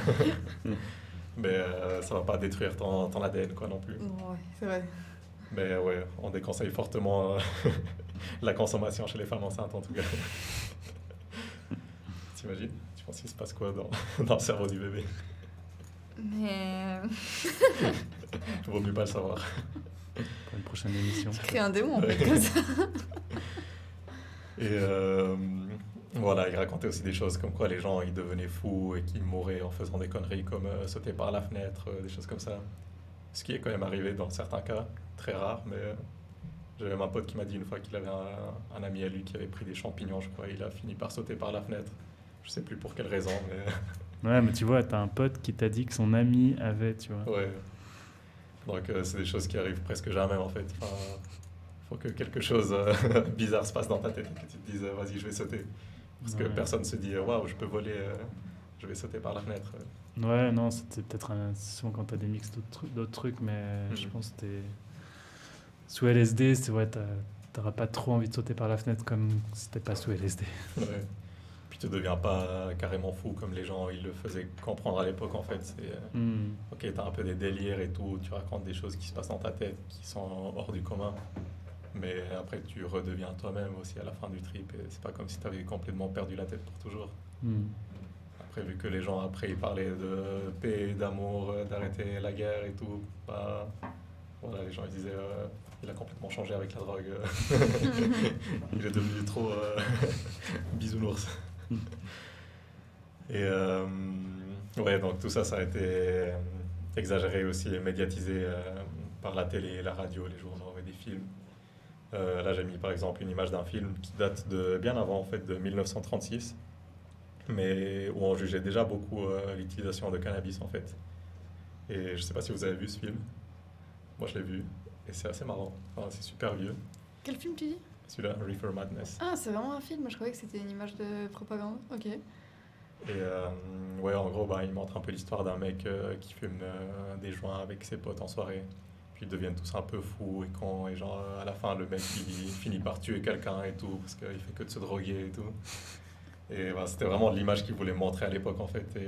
Mais ça va pas détruire ton ADN quoi non plus. Ouais, c'est vrai. Mais ouais, on déconseille fortement la consommation chez les femmes enceintes en tout cas. T'imagines? Tu penses qu'il se passe quoi dans le cerveau du bébé? Mais Il vaut mieux pas le savoir. Pour une prochaine émission. créer un démon en fait comme ça. Et voilà, il racontait aussi des choses comme quoi les gens ils devenaient fous et qu'ils mouraient en faisant des conneries comme sauter par la fenêtre, des choses comme ça. Ce qui est quand même arrivé dans certains cas, très rare, mais j'avais un pote qui m'a dit une fois qu'il avait un ami à lui qui avait pris des champignons, je crois, il a fini par sauter par la fenêtre. Je sais plus pour quelle raison, mais... Ouais, mais tu vois, t'as un pote qui t'a dit que son ami avait, tu vois. Ouais. Donc c'est des choses qui arrivent presque jamais en fait. Enfin, faut que quelque chose bizarre se passe dans ta tête et que tu te dises vas-y, je vais sauter. Parce que Ouais. personne se dit waouh, je peux voler, je vais sauter par la fenêtre. Ouais, non, c'était peut-être souvent quand t'as des mix d'autres trucs, mais je Mhm. pense que c'était. Sous LSD, c'est ouais, t'auras pas trop envie de sauter par la fenêtre comme si t'es pas sous LSD. Ouais. Puis tu deviens pas carrément fou comme les gens ils le faisaient comprendre à l'époque en fait. C'est ok, t'as un peu des délires et tout, tu racontes des choses qui se passent dans ta tête qui sont hors du commun. Mais après tu redeviens toi-même aussi à la fin du trip et c'est pas comme si t'avais complètement perdu la tête pour toujours. Mm. Après, vu que les gens après ils parlaient de paix, d'amour, d'arrêter la guerre et tout, bah voilà, les gens ils disaient il a complètement changé avec la drogue. Il est devenu trop bisounours. Et ouais, donc tout ça, ça a été exagéré aussi et médiatisé par la télé, la radio, les journaux et des films. Là, j'ai mis par exemple une image d'un film qui date de bien avant, en fait, de 1936, mais où on jugeait déjà beaucoup l'utilisation de cannabis, en fait. Et je sais pas si vous avez vu ce film. Moi, je l'ai vu et c'est assez marrant. Enfin, c'est super vieux. Quel film tu dis? Celui-là, Reefer Madness. Ah, c'est vraiment un film, je croyais que c'était une image de propagande. Ok. Et ouais, en gros, bah, il montre un peu l'histoire d'un mec qui fume des joints avec ses potes en soirée. Puis ils deviennent tous un peu fous et cons. Et genre, à la fin, le mec, il finit par tuer quelqu'un et tout, parce qu'il fait que de se droguer et tout. Et bah, c'était vraiment l'image qu'il voulait montrer à l'époque, en fait.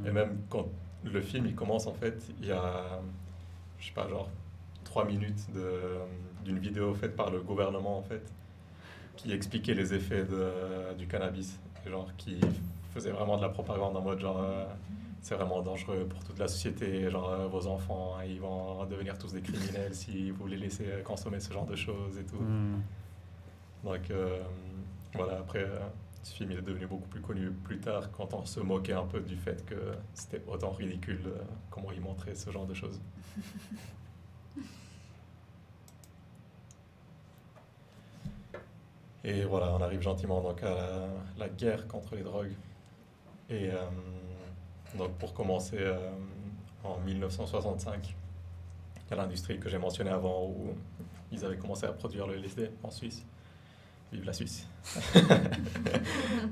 Et même quand le film, il commence, en fait, il y a, je sais pas, genre 3 minutes d'une vidéo faite par le gouvernement, en fait, qui expliquait les effets du cannabis. Et genre, qui faisait vraiment de la propagande en mode genre c'est vraiment dangereux pour toute la société, genre vos enfants ils vont devenir tous des criminels si vous les laissez consommer ce genre de choses et tout. Mm. Donc voilà, après ce film il est devenu beaucoup plus connu plus tard quand on se moquait un peu du fait que c'était autant ridicule comment il montrait ce genre de choses. Et voilà, on arrive gentiment donc à la guerre contre les drogues. Et donc pour commencer, en 1965, il y a l'industrie que j'ai mentionnée avant où ils avaient commencé à produire le LSD en Suisse. Vive la Suisse.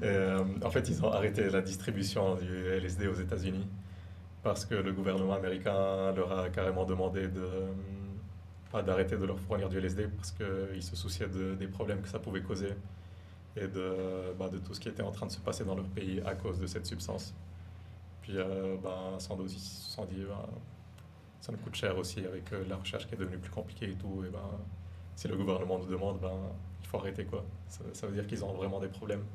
Et, en fait, ils ont arrêté la distribution du LSD aux États-Unis parce que le gouvernement américain leur a carrément demandé pas d'arrêter de leur fournir du LSD parce qu'ils se souciaient des problèmes que ça pouvait causer et de tout ce qui était en train de se passer dans leur pays à cause de cette substance. Puis sans doute ils se sont dit ça nous coûte cher aussi avec la recherche qui est devenue plus compliquée et tout. Et si le gouvernement nous demande, il faut arrêter quoi. Ça veut dire qu'ils ont vraiment des problèmes.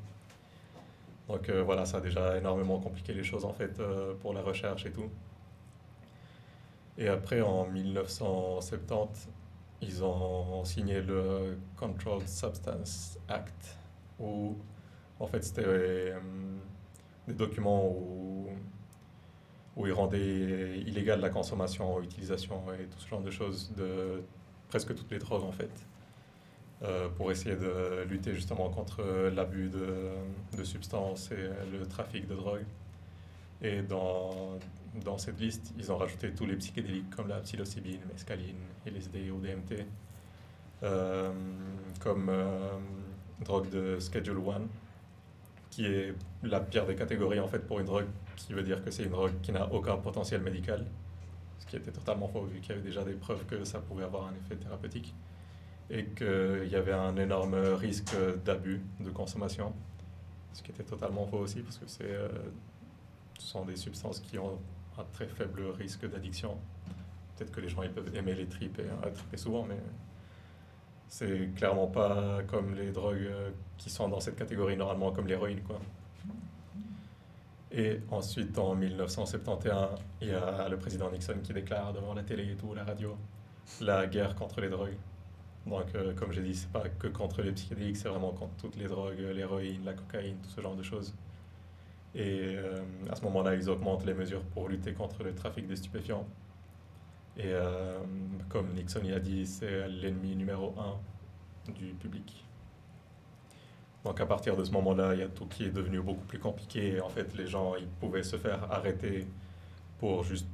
Donc voilà, ça a déjà énormément compliqué les choses en fait pour la recherche et tout. Et après, en 1970, ils ont signé le Controlled Substance Act, où en fait c'était des documents où ils rendaient illégale la consommation, l'utilisation et tout ce genre de choses de presque toutes les drogues en fait, pour essayer de lutter justement contre l'abus de substances et le trafic de drogue. Et dans cette liste, ils ont rajouté tous les psychédéliques comme la psilocybine, mescaline, LSD ou DMT, comme drogue de Schedule 1, qui est la pire des catégories en fait pour une drogue, qui veut dire que c'est une drogue qui n'a aucun potentiel médical, ce qui était totalement faux vu qu'il y avait déjà des preuves que ça pouvait avoir un effet thérapeutique et qu'il y avait un énorme risque d'abus de consommation, ce qui était totalement faux aussi parce que ce sont des substances qui ont un très faible risque d'addiction. Peut-être que les gens ils peuvent aimer les tripes et triper souvent, mais c'est clairement pas comme les drogues qui sont dans cette catégorie normalement, comme l'héroïne, quoi. Et ensuite, en 1971, il y a le président Nixon qui déclare devant la télé et tout, la radio, la guerre contre les drogues. Donc, comme j'ai dit, c'est pas que contre les psychédéliques, c'est vraiment contre toutes les drogues, l'héroïne, la cocaïne, tout ce genre de choses. Et à ce moment-là, ils augmentent les mesures pour lutter contre le trafic de stupéfiants. Et comme Nixon y a dit, c'est l'ennemi numéro 1 du public. Donc à partir de ce moment-là, il y a tout qui est devenu beaucoup plus compliqué. En fait, les gens ils pouvaient se faire arrêter pour juste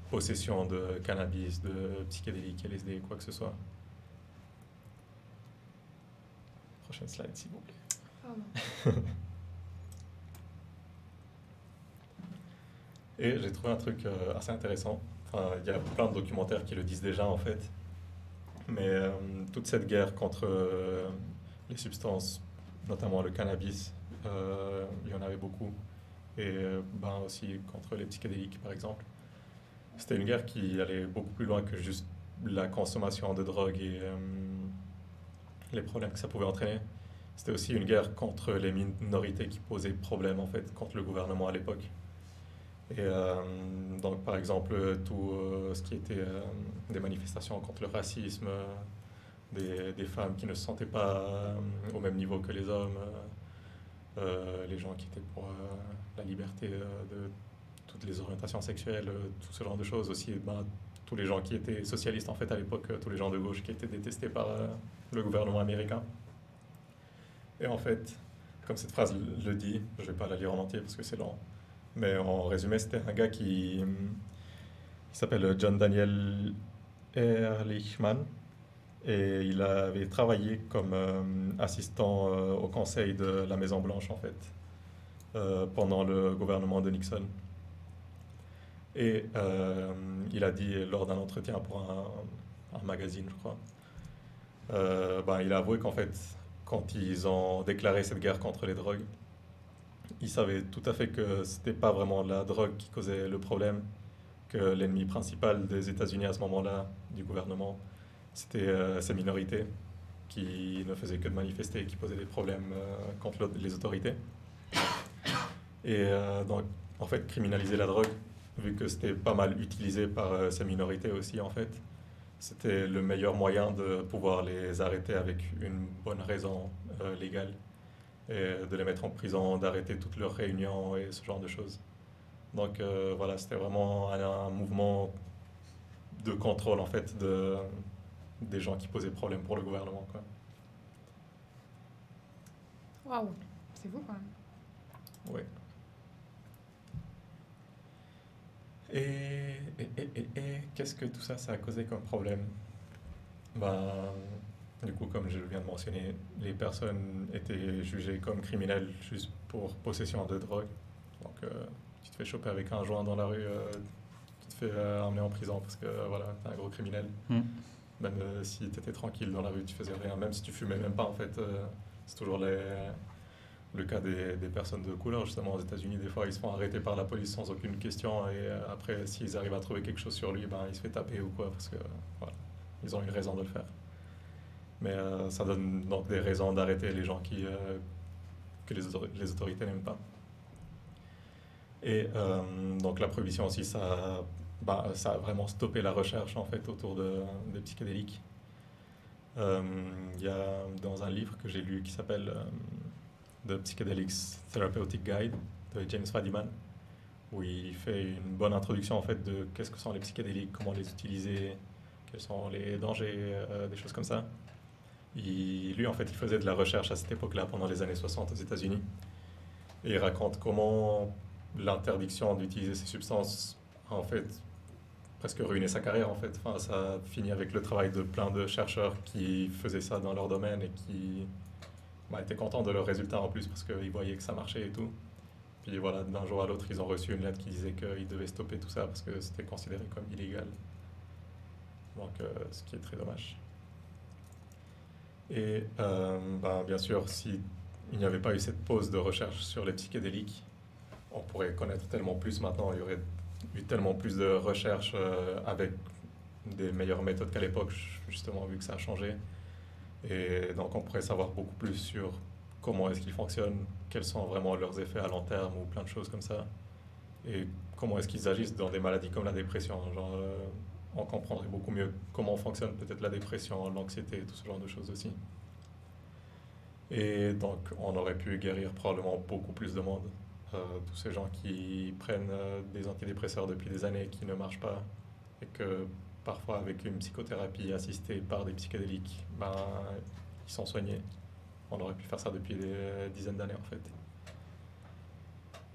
possession de cannabis, de psychédéliques, LSD, quoi que ce soit. Prochaine slide, s'il vous plaît. Pardon. Et j'ai trouvé un truc assez intéressant. Enfin, il y a plein de documentaires qui le disent déjà, en fait. Mais toute cette guerre contre les substances, notamment le cannabis, il y en avait beaucoup. Et ben aussi contre les psychédéliques, par exemple. C'était une guerre qui allait beaucoup plus loin que juste la consommation de drogue et les problèmes que ça pouvait entraîner. C'était aussi une guerre contre les minorités qui posaient problème, en fait, contre le gouvernement à l'époque. Et donc, par exemple, tout ce qui était des manifestations contre le racisme, des femmes qui ne se sentaient pas au même niveau que les hommes, les gens qui étaient pour la liberté de toutes les orientations sexuelles, tout ce genre de choses aussi. Ben, tous les gens qui étaient socialistes, en fait, à l'époque, tous les gens de gauche qui étaient détestés par le gouvernement américain. Et en fait, comme cette phrase le dit, je ne vais pas la lire en entier parce que c'est lent, mais en résumé, c'était un gars qui s'appelle John Daniel Ehrlichman et il avait travaillé comme assistant au conseil de la Maison Blanche en fait pendant le gouvernement de Nixon. Et il a dit lors d'un entretien pour un magazine, je crois, ben, il a avoué qu'en fait, quand ils ont déclaré cette guerre contre les drogues, ils savaient tout à fait que c'était pas vraiment la drogue qui causait le problème, que l'ennemi principal des États-Unis à ce moment-là, du gouvernement, c'était ces minorités qui ne faisaient que de manifester et qui posaient des problèmes contre les autorités. Et donc, en fait, criminaliser la drogue, vu que c'était pas mal utilisé par ces minorités aussi, en fait, c'était le meilleur moyen de pouvoir les arrêter avec une bonne raison légale et de les mettre en prison, d'arrêter toutes leurs réunions et ce genre de choses. Donc voilà, c'était vraiment un mouvement de contrôle en fait des gens qui posaient problème pour le gouvernement, quoi. Waouh, c'est vous quand même. Oui. Et qu'est-ce que tout ça, ça a causé comme problème? Ben, du coup, comme je viens de mentionner, les personnes étaient jugées comme criminelles juste pour possession de drogue. Donc, tu te fais choper avec un joint dans la rue, tu te fais emmener en prison parce que voilà, t'es un gros criminel. Même si tu étais tranquille dans la rue, tu faisais rien. Même si tu fumais même pas, en fait, c'est toujours le cas des personnes de couleur. Justement, aux États-Unis, des fois, ils se font arrêter par la police sans aucune question. Et après, s'ils arrivent à trouver quelque chose sur lui, ben, il se fait taper ou quoi, parce que voilà, ils ont une raison de le faire. Mais ça donne donc des raisons d'arrêter les gens que les autorités n'aiment pas. Et donc la prohibition aussi, ça a vraiment stoppé la recherche en fait autour des psychédéliques. Il y a dans un livre que j'ai lu qui s'appelle The Psychedelics Therapeutic Guide de James Fadiman, où il fait une bonne introduction en fait de qu'est-ce que sont les psychédéliques, comment les utiliser, quels sont les dangers, des choses comme ça. Lui, en fait, il faisait de la recherche à cette époque-là, pendant les années 60 aux États-Unis. Et il raconte comment l'interdiction d'utiliser ces substances a, en fait, presque ruiné sa carrière, en fait. Enfin, ça a fini avec le travail de plein de chercheurs qui faisaient ça dans leur domaine et qui étaient contents de leurs résultats en plus, parce qu'ils voyaient que ça marchait et tout. Puis voilà, d'un jour à l'autre, ils ont reçu une lettre qui disait qu'ils devaient stopper tout ça parce que c'était considéré comme illégal. Donc, ce qui est très dommage. Et bien sûr, s'il n'y avait pas eu cette pause de recherche sur les psychédéliques, on pourrait connaître tellement plus maintenant, il y aurait eu tellement plus de recherches avec des meilleures méthodes qu'à l'époque, justement, vu que ça a changé. Et donc on pourrait savoir beaucoup plus sur comment est-ce qu'ils fonctionnent, quels sont vraiment leurs effets à long terme ou plein de choses comme ça. Et comment est-ce qu'ils agissent dans des maladies comme la dépression. Genre, on comprendrait beaucoup mieux comment fonctionne peut-être la dépression, l'anxiété, tout ce genre de choses aussi. Et donc, on aurait pu guérir probablement beaucoup plus de monde. Tous ces gens qui prennent des antidépresseurs depuis des années qui ne marchent pas et que parfois avec une psychothérapie assistée par des psychédéliques, ils sont soignés. On aurait pu faire ça depuis des dizaines d'années en fait.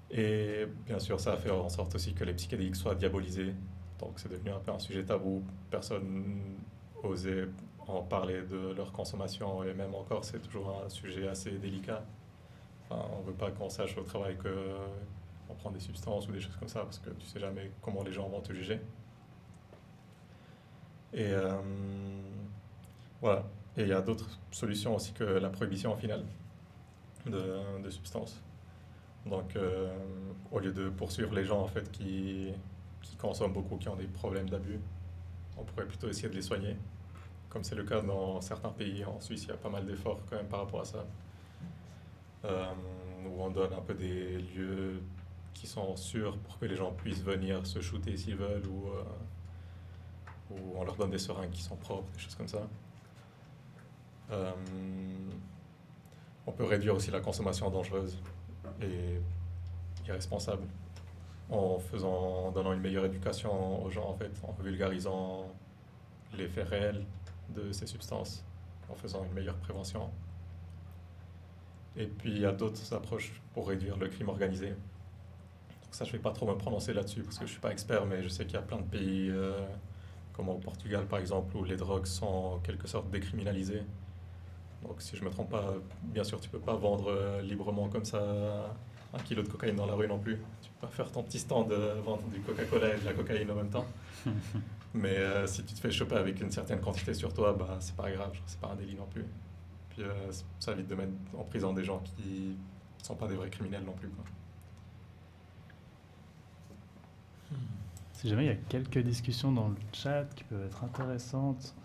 Et bien sûr, ça a fait en sorte aussi que les psychédéliques soient diabolisés. Donc c'est devenu un peu un sujet tabou. Personne osait en parler de leur consommation, et même encore, c'est toujours un sujet assez délicat. Enfin, on ne veut pas qu'on sache au travail qu'on prend des substances ou des choses comme ça, parce que tu ne sais jamais comment les gens vont te juger. Et voilà. Et il y a d'autres solutions aussi que la prohibition, au final, de substances. Donc, au lieu de poursuivre les gens en fait, qui consomment beaucoup, qui ont des problèmes d'abus, on pourrait plutôt essayer de les soigner. Comme c'est le cas dans certains pays, en Suisse, il y a pas mal d'efforts quand même par rapport à ça. Où on donne un peu des lieux qui sont sûrs pour que les gens puissent venir se shooter s'ils veulent, ou on leur donne des seringues qui sont propres, des choses comme ça. On peut réduire aussi la consommation dangereuse et irresponsable en donnant une meilleure éducation aux gens, en fait, en vulgarisant les faits réels de ces substances, en faisant une meilleure prévention. Et puis il y a d'autres approches pour réduire le crime organisé. Donc ça, je ne vais pas trop me prononcer là-dessus parce que je ne suis pas expert, mais je sais qu'il y a plein de pays, comme au Portugal par exemple, où les drogues sont en quelque sorte décriminalisées. Donc si je ne me trompe pas, bien sûr, tu ne peux pas vendre librement comme ça 1 kilo de cocaïne dans la rue non plus. Tu peux pas faire ton petit stand de vendre du Coca-Cola et de la cocaïne en même temps. Mais si tu te fais choper avec une certaine quantité sur toi, bah, c'est pas grave, c'est pas un délit non plus. Puis ça évite de mettre en prison des gens qui ne sont pas des vrais criminels non plus, quoi. Si jamais il y a quelques discussions dans le chat qui peuvent être intéressantes,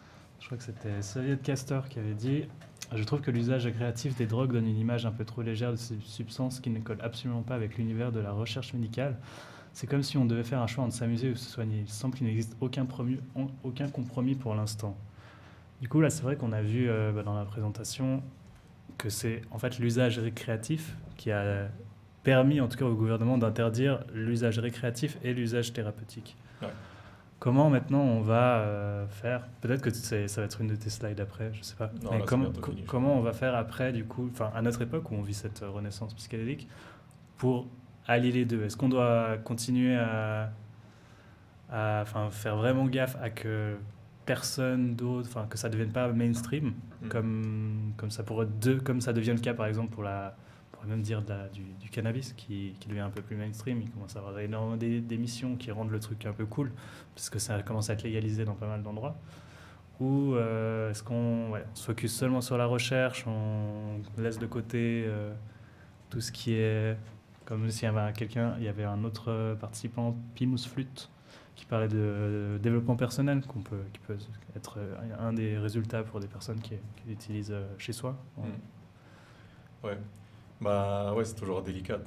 je crois que c'était Xavier de Castor qui avait dit « Je trouve que l'usage récréatif des drogues donne une image un peu trop légère de ces substances qui ne collent absolument pas avec l'univers de la recherche médicale. C'est comme si on devait faire un choix entre s'amuser ou se soigner. Il semble qu'il n'existe aucun compromis pour l'instant. » Du coup, là, c'est vrai qu'on a vu dans la présentation que c'est en fait l'usage récréatif qui a permis, en tout cas au gouvernement, d'interdire l'usage récréatif et l'usage thérapeutique. Ouais. Comment maintenant on va faire, peut-être que ça va être une de tes slides après, je sais pas, Non, mais là, c'est bientôt fini, comment on va faire après, du coup, à notre époque où on vit cette renaissance psychédélique, pour allier les deux? Est-ce qu'on doit continuer à faire vraiment gaffe à que personne d'autre, que ça ne devienne pas mainstream, comme ça comme ça devient le cas par exemple pour même dire du cannabis qui devient un peu plus mainstream. Il commence à avoir énormément d'émissions qui rendent le truc un peu cool parce que ça commence à être légalisé dans pas mal d'endroits. Ou est-ce qu'on se focus seulement sur la recherche, on laisse de côté tout ce qui est, comme s'il y avait un autre participant, Pimus Flute, qui parlait de développement personnel, qui peut être un des résultats pour des personnes qui l'utilisent chez soi. Ouais. Bah ouais, c'est toujours délicat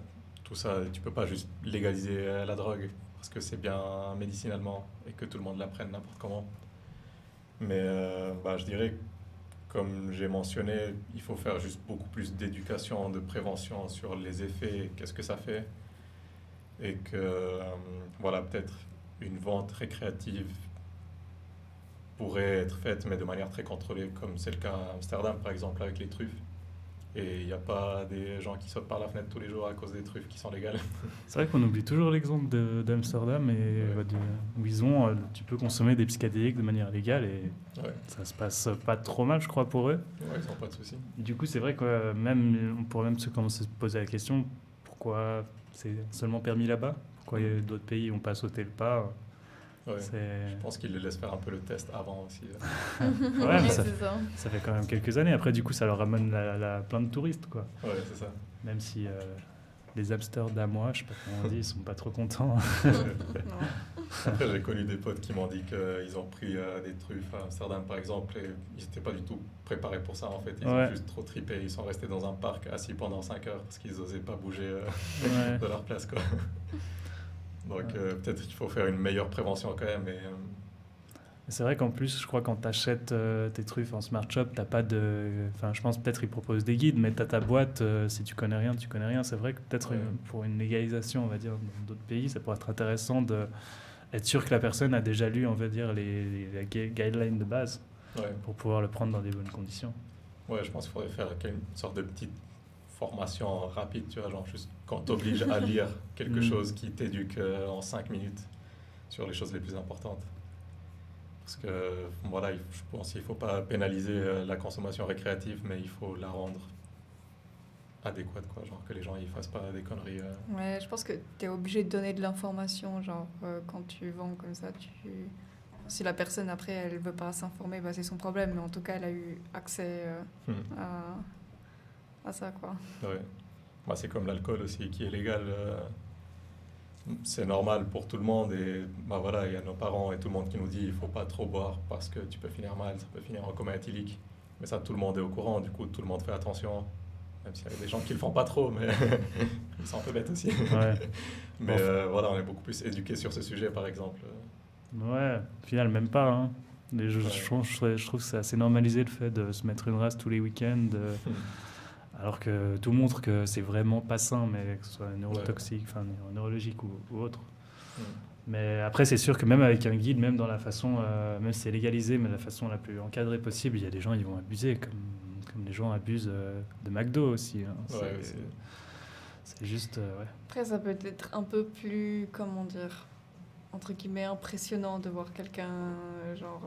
tout ça. Tu peux pas juste légaliser la drogue parce que c'est bien médicinalement et que tout le monde la prenne n'importe comment. Mais je dirais, comme j'ai mentionné, il faut faire juste beaucoup plus d'éducation, de prévention sur les effets, qu'est-ce que ça fait, et que peut-être une vente récréative pourrait être faite, mais de manière très contrôlée, comme c'est le cas à Amsterdam par exemple avec les truffes. Et il n'y a pas des gens qui sautent par la fenêtre tous les jours à cause des truffes qui sont légales. C'est vrai qu'on oublie toujours l'exemple d'Amsterdam où tu peux consommer des psychédéliques de manière légale et ça se passe pas trop mal, je crois, pour eux. Ouais, ils n'ont pas de soucis. Du coup, c'est vrai que on pourrait même se commencer à se poser la question, pourquoi c'est seulement permis là-bas? Pourquoi d'autres pays n'ont pas sauté le pas? Ouais. Je pense qu'ils les laissent faire un peu le test avant aussi. Ouais, mais ça fait quand même quelques années. Après, du coup, ça leur ramène plein de touristes, quoi. Ouais, c'est ça. Même si les Amsterdamois, je sais pas comment on dit, ils sont pas trop contents. Après, j'ai connu des potes qui m'ont dit qu'ils ont pris des truffes à Amsterdam, par exemple, et ils n'étaient pas du tout préparés pour ça, en fait. Ils ont juste trop trippé. Ils sont restés dans un parc assis pendant 5 heures parce qu'ils n'osaient pas bouger de leur place, quoi. Donc peut-être qu'il faut faire une meilleure prévention quand même. C'est vrai qu'en plus, je crois quand tu achètes tes truffes en smart shop, t'as pas de... je pense peut-être ils proposent des guides, mais tu as ta boîte, si tu connais rien, tu connais rien. C'est vrai que peut-être pour une légalisation, on va dire, dans d'autres pays, ça pourrait être intéressant d'être sûr que la personne a déjà lu, on va dire, les guidelines de base pour pouvoir le prendre dans des bonnes conditions. Ouais, je pense qu'il faudrait faire une sorte de petite formation rapide, tu vois, genre juste quand t'oblige à lire quelque chose qui t'éduque en 5 minutes sur les choses les plus importantes. Parce que voilà, je pense qu'il ne faut pas pénaliser la consommation récréative, mais il faut la rendre adéquate, quoi. Genre que les gens ne fassent pas des conneries. Ouais, je pense que tu es obligé de donner de l'information, genre quand tu vends comme ça, si la personne après elle veut pas s'informer, bah, c'est son problème, mais en tout cas elle a eu accès à ça, quoi. Ouais. Bah, c'est comme l'alcool aussi qui est légal. C'est normal pour tout le monde et bah voilà, il y a nos parents et tout le monde qui nous dit il faut pas trop boire parce que tu peux finir mal, ça peut finir en coma éthylique. Mais ça, tout le monde est au courant, du coup tout le monde fait attention. Même s'il y a des gens qui le font pas trop, mais c'est un peu bête aussi. Ouais. Mais voilà, on est beaucoup plus éduqués sur ce sujet, par exemple. Ouais, au final, même pas. Hein. Je Ouais. trouve que c'est assez normalisé le fait de se mettre une race tous les week-ends, alors que tout montre que c'est vraiment pas sain, mais que ce soit neurotoxique, enfin neurologique ou autre. Mm. Mais après, c'est sûr que même avec un guide, même dans la façon, même si c'est légalisé, mais de la façon la plus encadrée possible, il y a des gens qui vont abuser, comme les gens abusent de McDo aussi. Hein. Ouais, aussi. C'est juste, ouais. Après, ça peut être un peu plus, comment dire, entre guillemets, impressionnant de voir quelqu'un, genre,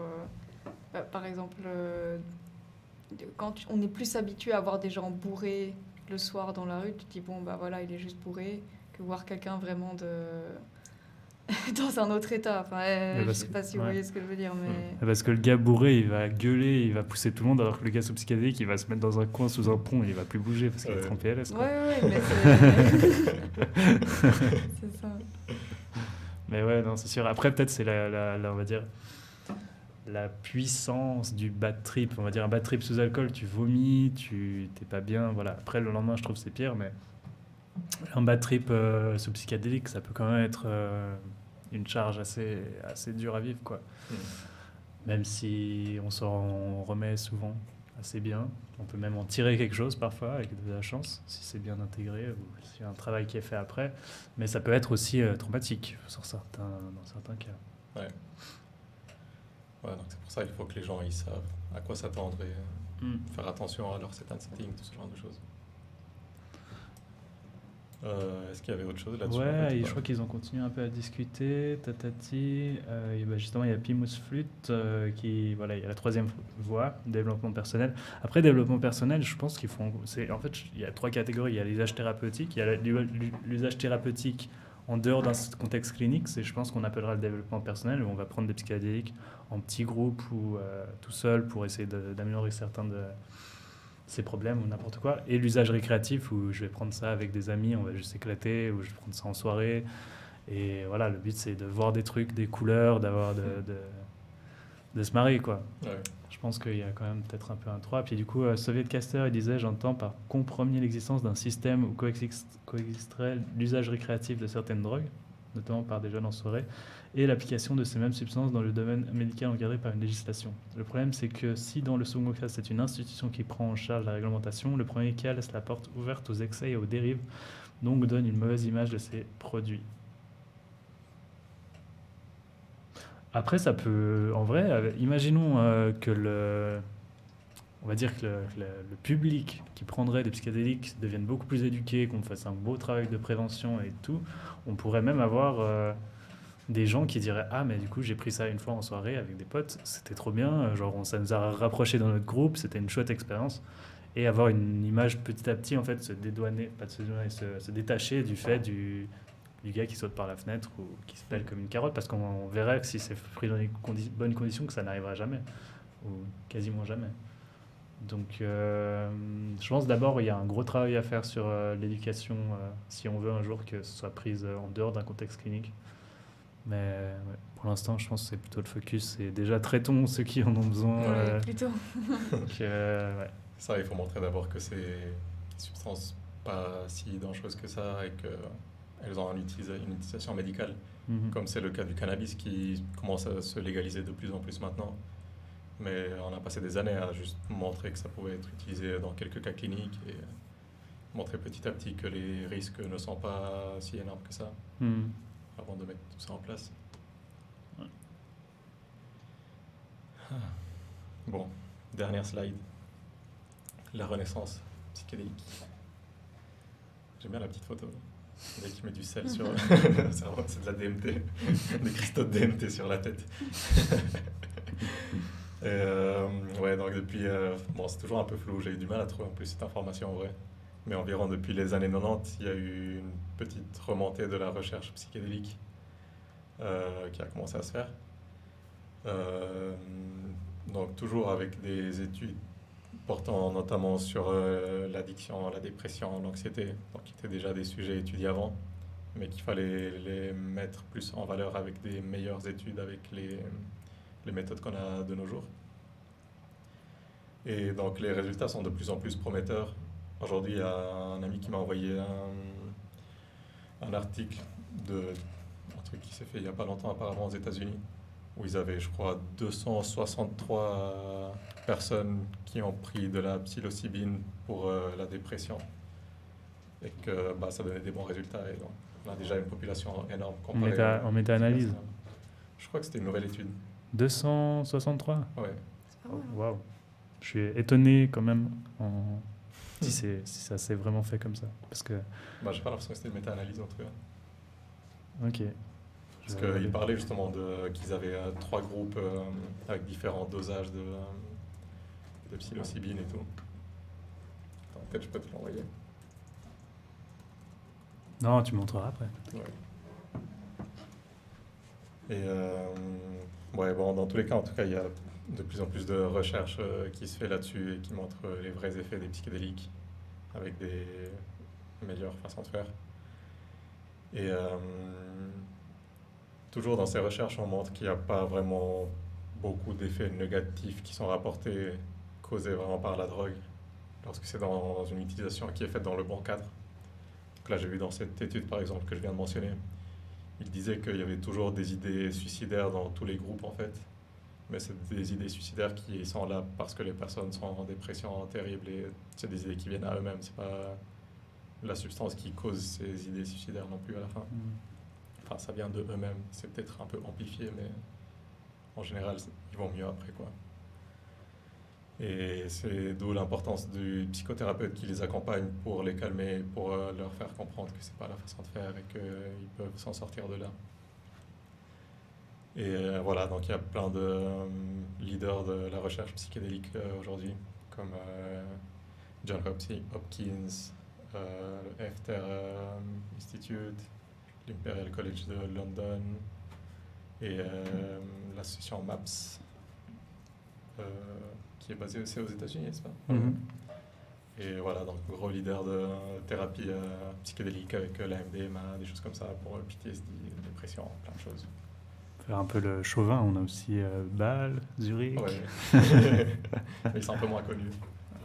par exemple, quand on est plus habitué à voir des gens bourrés le soir dans la rue, tu te dis, bon, bah voilà, il est juste bourré, que voir quelqu'un vraiment dans un autre état. Enfin, je sais pas si vous voyez ce que je veux dire, mais... Parce que le gars bourré, il va gueuler, il va pousser tout le monde, alors que le gars sous psychédélique, il va se mettre dans un coin sous un pont, il va plus bouger parce qu'il est en PLS. Quoi. Ouais, mais c'est... c'est ça. Mais ouais, non, c'est sûr. Après, peut-être, c'est on va dire, la puissance du bad trip. On va dire, un bad trip sous alcool, tu vomis, t'es pas bien. Voilà. Après, le lendemain, je trouve que c'est pire, mais un bad trip sous psychédélique, ça peut quand même être une charge assez dure à vivre, quoi. Même si on s'en remet souvent assez bien. On peut même en tirer quelque chose parfois avec de la chance, si c'est bien intégré ou s'il y a un travail qui est fait après. Mais ça peut être aussi traumatique dans certains cas. Ouais. Ouais, donc c'est pour ça qu'il faut que les gens ils savent à quoi s'attendre et faire attention à leur set and setting, tout ce genre de choses. Est-ce qu'il y avait autre chose là-dessus? Ouais, et je crois qu'ils ont continué un peu à discuter, tatati. Et ben justement, il y a Pimous Flute qui, voilà, il y a la troisième voie, développement personnel. Après, développement personnel, je pense qu'ils font... En fait, il y a 3 catégories. Il y a l'usage thérapeutique, il y a l'usage thérapeutique en dehors d'un contexte clinique. C'est, je pense, qu'on appellera le développement personnel, où on va prendre des psychédéliques en petits groupes ou tout seul pour essayer d'améliorer certains de ces problèmes ou n'importe quoi, et l'usage récréatif où je vais prendre ça avec des amis, on va juste s'éclater, ou je vais prendre ça en soirée, et voilà, le but c'est de voir des trucs, des couleurs, de se marrer, quoi. Ouais. Je pense qu'il y a quand même peut-être un peu un 3. Puis du coup, Soviet-Caster, il disait, j'entends par compromis l'existence d'un système où coexisterait l'usage récréatif de certaines drogues, notamment par des jeunes en soirée, et l'application de ces mêmes substances dans le domaine médical encadré par une législation. Le problème, c'est que si dans le second cas, c'est une institution qui prend en charge la réglementation, le premier cas laisse la porte ouverte aux excès et aux dérives, donc donne une mauvaise image de ces produits. Après, ça peut... En vrai, imaginons que on va dire que le public qui prendrait des psychédéliques devienne beaucoup plus éduqué, qu'on fasse un beau travail de prévention et tout. On pourrait même avoir des gens qui diraient « Ah, mais du coup, j'ai pris ça une fois en soirée avec des potes, c'était trop bien, genre ça nous a rapprochés dans notre groupe, c'était une chouette expérience. » Et avoir une image petit à petit, en fait, se détacher du fait du gars qui saute par la fenêtre ou qui se pèle comme une carotte, parce qu'on verrait que si c'est pris dans les bonnes conditions, que ça n'arrivera jamais, ou quasiment jamais. Donc, je pense d'abord il y a un gros travail à faire sur l'éducation, si on veut un jour que ce soit prise en dehors d'un contexte clinique. Mais ouais, pour l'instant, je pense que c'est plutôt le focus. C'est déjà traitons ceux qui en ont besoin. Plutôt. Ouais. Ça, il faut montrer d'abord que c'est des substances pas si dangereuses que ça et qu'elles ont une utilisation médicale, comme c'est le cas du cannabis qui commence à se légaliser de plus en plus maintenant. Mais on a passé des années à juste montrer que ça pouvait être utilisé dans quelques cas cliniques et montrer petit à petit que les risques ne sont pas si énormes que ça avant de mettre tout ça en place. Ouais. Bon, dernière slide. La renaissance psychédélique. J'aime bien la petite photo. Le mec qui met du sel sur... c'est de la DMT. Des cristaux de DMT sur la tête. Ouais, donc depuis, bon, c'est toujours un peu flou, j'ai eu du mal à trouver en plus cette information en vrai. Mais environ depuis les années 90, il y a eu une petite remontée de la recherche psychédélique qui a commencé à se faire. Euh, donc toujours avec des études portant notamment sur l'addiction, la dépression, l'anxiété, donc qui étaient déjà des sujets étudiés avant, mais qu'il fallait les mettre plus en valeur avec des meilleures études, avec les méthodes qu'on a de nos jours. Et donc les résultats sont de plus en plus prometteurs. Aujourd'hui, il y a un ami qui m'a envoyé un article de un truc qui s'est fait il n'y a pas longtemps apparemment aux États-Unis, où ils avaient, je crois, 263 personnes qui ont pris de la psilocybine pour la dépression et que bah, ça donnait des bons résultats. Et donc, on a déjà une population énorme comparée En méta-analyse. Je crois que c'était une nouvelle étude. 263. Ouais. C'est pas mal, hein. Waouh. Je suis étonné quand même si ça s'est vraiment fait comme ça. Parce que, Bah, j'ai pas l'impression que c'était une méta-analyse en tout cas. ok. Parce qu'ils parlaient justement qu'ils avaient 3 groupes avec différents dosages de psilocybine et tout. Attends, peut-être je peux te l'envoyer. Non, tu me montreras après. Ouais. Et ouais, bon, dans tous les cas, en tout cas, il y a de plus en plus de recherches qui se fait là-dessus et qui montrent les vrais effets des psychédéliques avec des meilleures façons de faire. Et toujours dans ces recherches, on montre qu'il n'y a pas vraiment beaucoup d'effets négatifs qui sont rapportés, causés vraiment par la drogue, lorsque c'est dans une utilisation qui est faite dans le bon cadre. Donc là, j'ai vu dans cette étude, par exemple, que je viens de mentionner, il disait qu'il y avait toujours des idées suicidaires dans tous les groupes, en fait. Mais c'est des idées suicidaires qui sont là parce que les personnes sont en dépression terrible et c'est des idées qui viennent à eux-mêmes. C'est pas la substance qui cause ces idées suicidaires non plus à la fin. Enfin, ça vient de eux-mêmes. C'est peut-être un peu amplifié, mais en général, ils vont mieux après, quoi. Et c'est d'où l'importance du psychothérapeute qui les accompagne pour les calmer, pour leur faire comprendre que c'est pas la façon de faire et qu'ils peuvent s'en sortir de là. Et voilà, donc il y a plein de leaders de la recherche psychédélique aujourd'hui, comme John Hopkins, le Efter Institute, l'Imperial College de London et l'association MAPS, qui est basée aussi aux États-Unis, n'est-ce pas? Mhm. Et voilà, donc gros leader de thérapie psychédélique avec la MDMA, des choses comme ça pour PTSD, dépression, plein de choses. Faire un peu le chauvin, on a aussi Bâle, Zurich. Ouais. Mais ils sont un peu moins connus.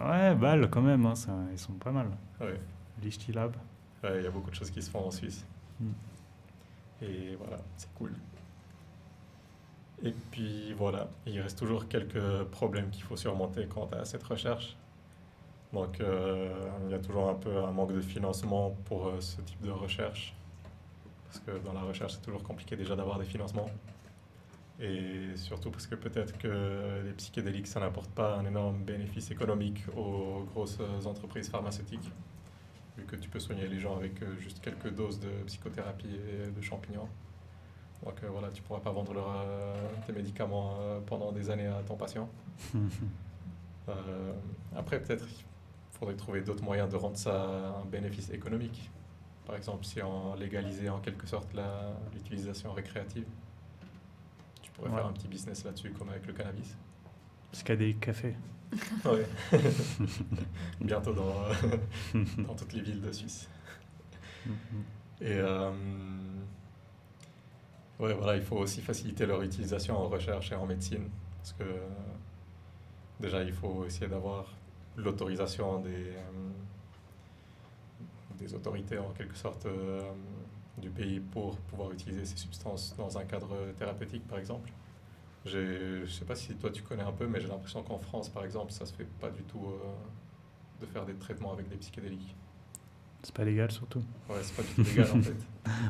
Ouais, Bâle quand même, hein, ils sont pas mal. Ouais. Lichtilab. Ouais, il y a beaucoup de choses qui se font en Suisse. Mm. Et voilà, c'est cool. Et puis voilà, il reste toujours quelques problèmes qu'il faut surmonter quant à cette recherche. Donc il y a toujours un peu un manque de financement pour ce type de recherche. Parce que dans la recherche, c'est toujours compliqué déjà d'avoir des financements. Et surtout parce que peut-être que les psychédéliques, ça n'apporte pas un énorme bénéfice économique aux grosses entreprises pharmaceutiques, vu que tu peux soigner les gens avec juste quelques doses de psychothérapie et de champignons. Donc voilà, tu ne pourras pas vendre tes médicaments pendant des années à ton patient. Après, peut-être il faudrait trouver d'autres moyens de rendre ça un bénéfice économique. Par exemple, si on légalisait en quelque sorte l'utilisation récréative, tu pourrais faire un petit business là-dessus, comme avec le cannabis. Psychédélique café. Ouais. Bientôt dans toutes les villes de Suisse. Et ouais, voilà, il faut aussi faciliter leur utilisation en recherche et en médecine. Parce que déjà, il faut essayer d'avoir l'autorisation des autorités en quelque sorte du pays pour pouvoir utiliser ces substances dans un cadre thérapeutique par exemple. Je ne sais pas si toi tu connais un peu, mais j'ai l'impression qu'en France par exemple ça se fait pas du tout de faire des traitements avec des psychédéliques. C'est pas légal surtout. Ouais, c'est pas du tout légal en fait.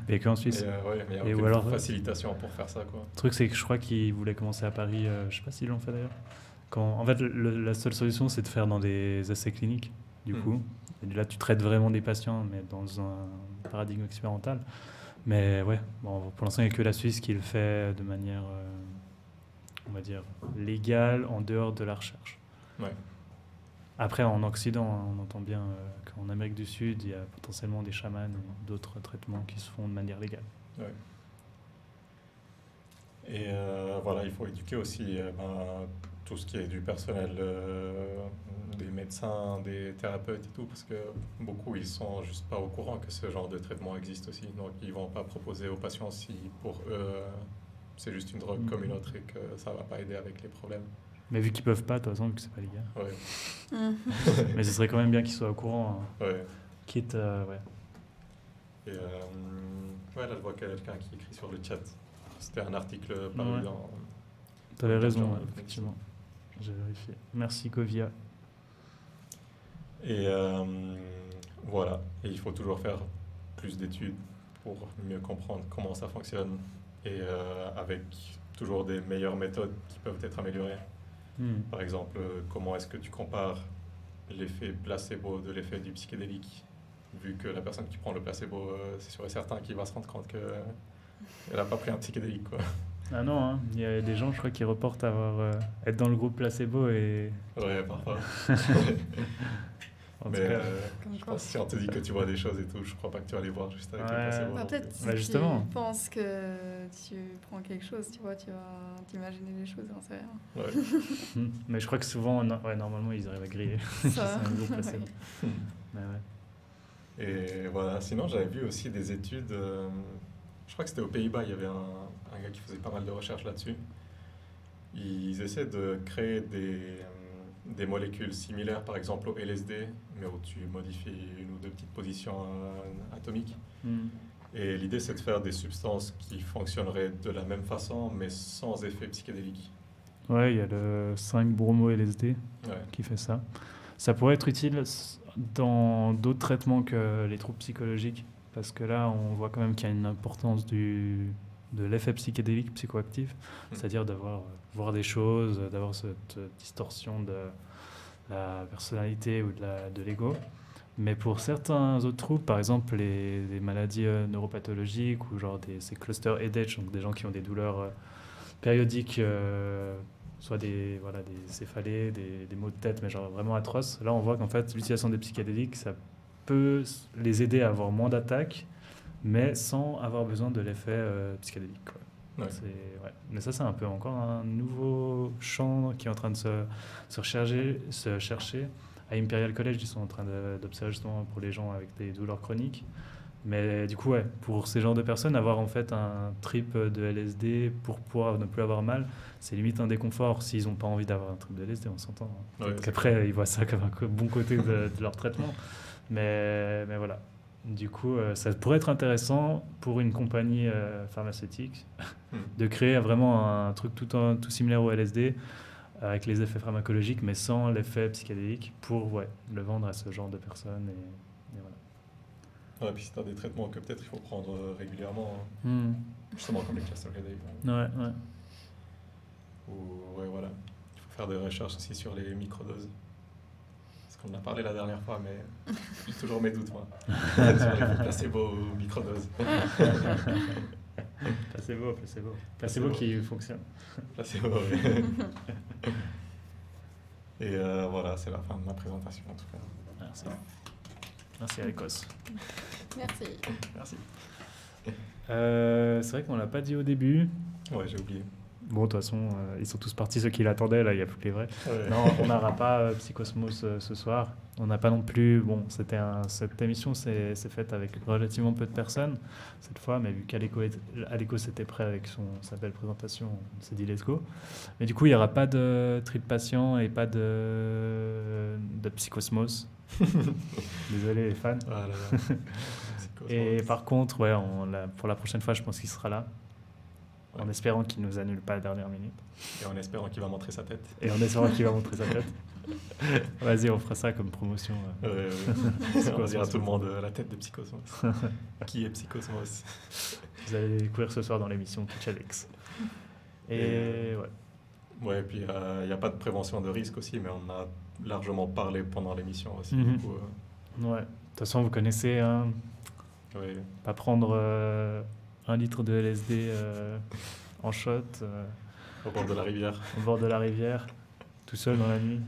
Mais qu'en Suisse. Ouais, mais il y a Et aucune ou alors, facilitation pour faire ça quoi. Le truc c'est que je crois qu'ils voulaient commencer à Paris, je sais pas s'ils l'ont fait d'ailleurs. En fait, la seule solution c'est de faire dans des essais cliniques du coup. Et là, tu traites vraiment des patients, mais dans un paradigme expérimental. Mais ouais, bon, pour l'instant, il n'y a que la Suisse qui le fait de manière on va dire, légal en dehors de la recherche. Ouais. Après, en Occident, hein, on entend bien qu'en Amérique du Sud, il y a potentiellement des chamans ou d'autres traitements qui se font de manière légale. Ouais. Et voilà, il faut éduquer aussi tout ce qui est du personnel, des médecins, des thérapeutes et tout, parce que beaucoup, ils sont juste pas au courant que ce genre de traitement existe aussi. Donc, ils vont pas proposer aux patients si pour eux, c'est juste une drogue comme une autre et que ça va pas aider avec les problèmes. Mais vu qu'ils peuvent pas, de toute façon, vu que c'est pas légal. Ouais. Mais ce serait quand même bien qu'ils soient au courant. Hein. Ouais. Quitte, ouais. Et ouais, là, je vois quelqu'un qui écrit sur le chat. C'était un article paru Ouais. dans... T'avais raison, Genre, ouais, effectivement. J'ai vérifié. Merci, Covia. Et voilà. Et il faut toujours faire plus d'études pour mieux comprendre comment ça fonctionne et avec toujours des meilleures méthodes qui peuvent être améliorées. Par exemple, comment est-ce que tu compares l'effet placebo de l'effet du psychédélique, vu que la personne qui prend le placebo, c'est sûr et certain qu'il va se rendre compte qu'elle n'a pas pris un psychédélique, quoi. Ah non, hein. Il y a des gens, je crois, qui reportent être dans le groupe placebo et... Ouais, parfois. En Mais tout cas, Comme je quoi. pense que si on te dit que tu vois des choses et tout, je crois pas que tu vas les voir juste avec le Ouais. placebo. Bah, non peut-être plus. si Bah, justement. tu penses que tu prends quelque chose, tu vois, tu vas t'imaginer des choses, j'en sais rien. Ouais. Mais je crois que souvent, ouais, normalement, ils arrivent à griller. Ça, C'est un groupe placebo. oui. Mais ouais. Et voilà, sinon j'avais vu aussi des études, je crois que c'était aux Pays-Bas, il y avait un gars qui faisait pas mal de recherches là-dessus. Ils essaient de créer des molécules similaires, par exemple au LSD, mais où tu modifies une ou deux petites positions atomiques. Et l'idée c'est de faire des substances qui fonctionneraient de la même façon, mais sans effet psychédélique. Ouais, il y a le 5-bromo-LSD Ouais. qui fait ça. Ça pourrait être utile dans d'autres traitements que les troubles psychologiques, parce que là, on voit quand même qu'il y a une importance de l'effet psychédélique psychoactif, c'est-à-dire d'avoir voir des choses, d'avoir cette distorsion de la personnalité ou de l'ego. Mais pour certains autres troubles, par exemple les maladies neuropathologiques ou genre ces cluster headaches, donc des gens qui ont des douleurs périodiques, soit des céphalées, des maux de tête, mais genre vraiment atroces. Là, on voit qu'en fait, l'utilisation des psychédéliques, ça peut les aider à avoir moins d'attaques, mais sans avoir besoin de l'effet psychédélique, quoi. Ouais. Ouais. Mais ça, c'est un peu encore un nouveau champ qui est en train de se chercher. À Imperial College, ils sont en train d'observer justement pour les gens avec des douleurs chroniques. Mais du coup, ouais, pour ces genres de personnes, avoir en fait un trip de LSD pour pouvoir ne plus avoir mal, c'est limite un déconfort s'ils n'ont pas envie d'avoir un trip de LSD, on s'entend. Ouais, Peut-être qu'après, ils voient ça comme un bon côté de leur traitement. Mais voilà. Du coup, ça pourrait être intéressant pour une compagnie pharmaceutique de créer vraiment un truc tout similaire au LSD avec les effets pharmacologiques, mais sans l'effet psychédélique pour le vendre à ce genre de personnes. Et voilà. Ouais, puis si tu as des traitements que peut-être il faut prendre régulièrement, justement comme les cluster headache. Ouais. Ou ouais, voilà. Il faut faire des recherches aussi sur les microdoses. Parce qu'on en a parlé la dernière fois, mais j'ai toujours mes doutes, moi. Sur les placebo ou microdoses. Placebo qui fonctionne. Placebo, oui. Et voilà, c'est la fin de ma présentation en tout cas. Merci Alikos. Merci. C'est vrai qu'on l'a pas dit au début. Ouais, j'ai oublié. Bon, de toute façon, ils sont tous partis, ceux qui l'attendaient, là, il n'y a plus que les vrais. Ouais. Non, on n'aura pas Psychosmos ce soir. On n'a pas non plus... Bon, cette émission s'est faite avec relativement peu de personnes cette fois, mais vu qu'Alikos était prêt avec sa belle présentation, on s'est dit let's go. Mais du coup, il n'y aura pas de trip patient et pas de Psychosmos. Désolé les fans. Voilà. Et par contre, ouais, pour la prochaine fois, je pense qu'il sera là. Ouais. En espérant qu'il ne nous annule pas à la dernière minute. Et en espérant qu'il va montrer sa tête. Et en espérant qu'il va montrer sa tête. Vas-y, on fera ça comme promotion. On va dire à tout le monde la tête de Psychosmos. Qui est Psychosmos? Vous allez découvrir ce soir dans l'émission Twitch Alex. Et ouais. Ouais, et puis il n'y a pas de prévention de risque aussi, mais on a largement parlé pendant l'émission aussi. Mhm. Du coup, Ouais. De toute façon, vous connaissez, hein, ouais. pas prendre 1 litre de LSD en shot. Au bord de la rivière. au bord de la rivière, tout seul dans la nuit.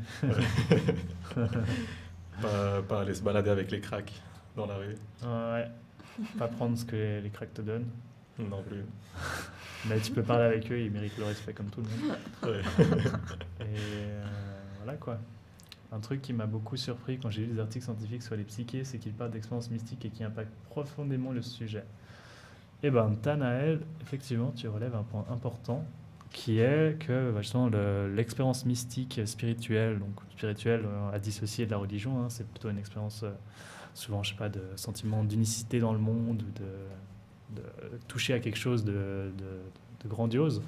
Pas aller se balader avec les cracks dans la rue. Ouais, pas prendre ce que les cracks te donnent. Non plus. Mais tu peux parler avec eux, ils méritent le respect comme tout le monde. Ouais. Et voilà quoi. Un truc qui m'a beaucoup surpris quand j'ai lu des articles scientifiques sur les psychés, c'est qu'ils parlent d'expériences mystiques et qui impactent profondément le sujet. Et ben, Tanaël, effectivement, tu relèves un point important qui est que justement l'expérience mystique spirituelle, donc spirituelle à dissocier de la religion, hein, c'est plutôt une expérience souvent, je sais pas, de sentiment d'unicité dans le monde, de toucher à quelque chose de grandiose,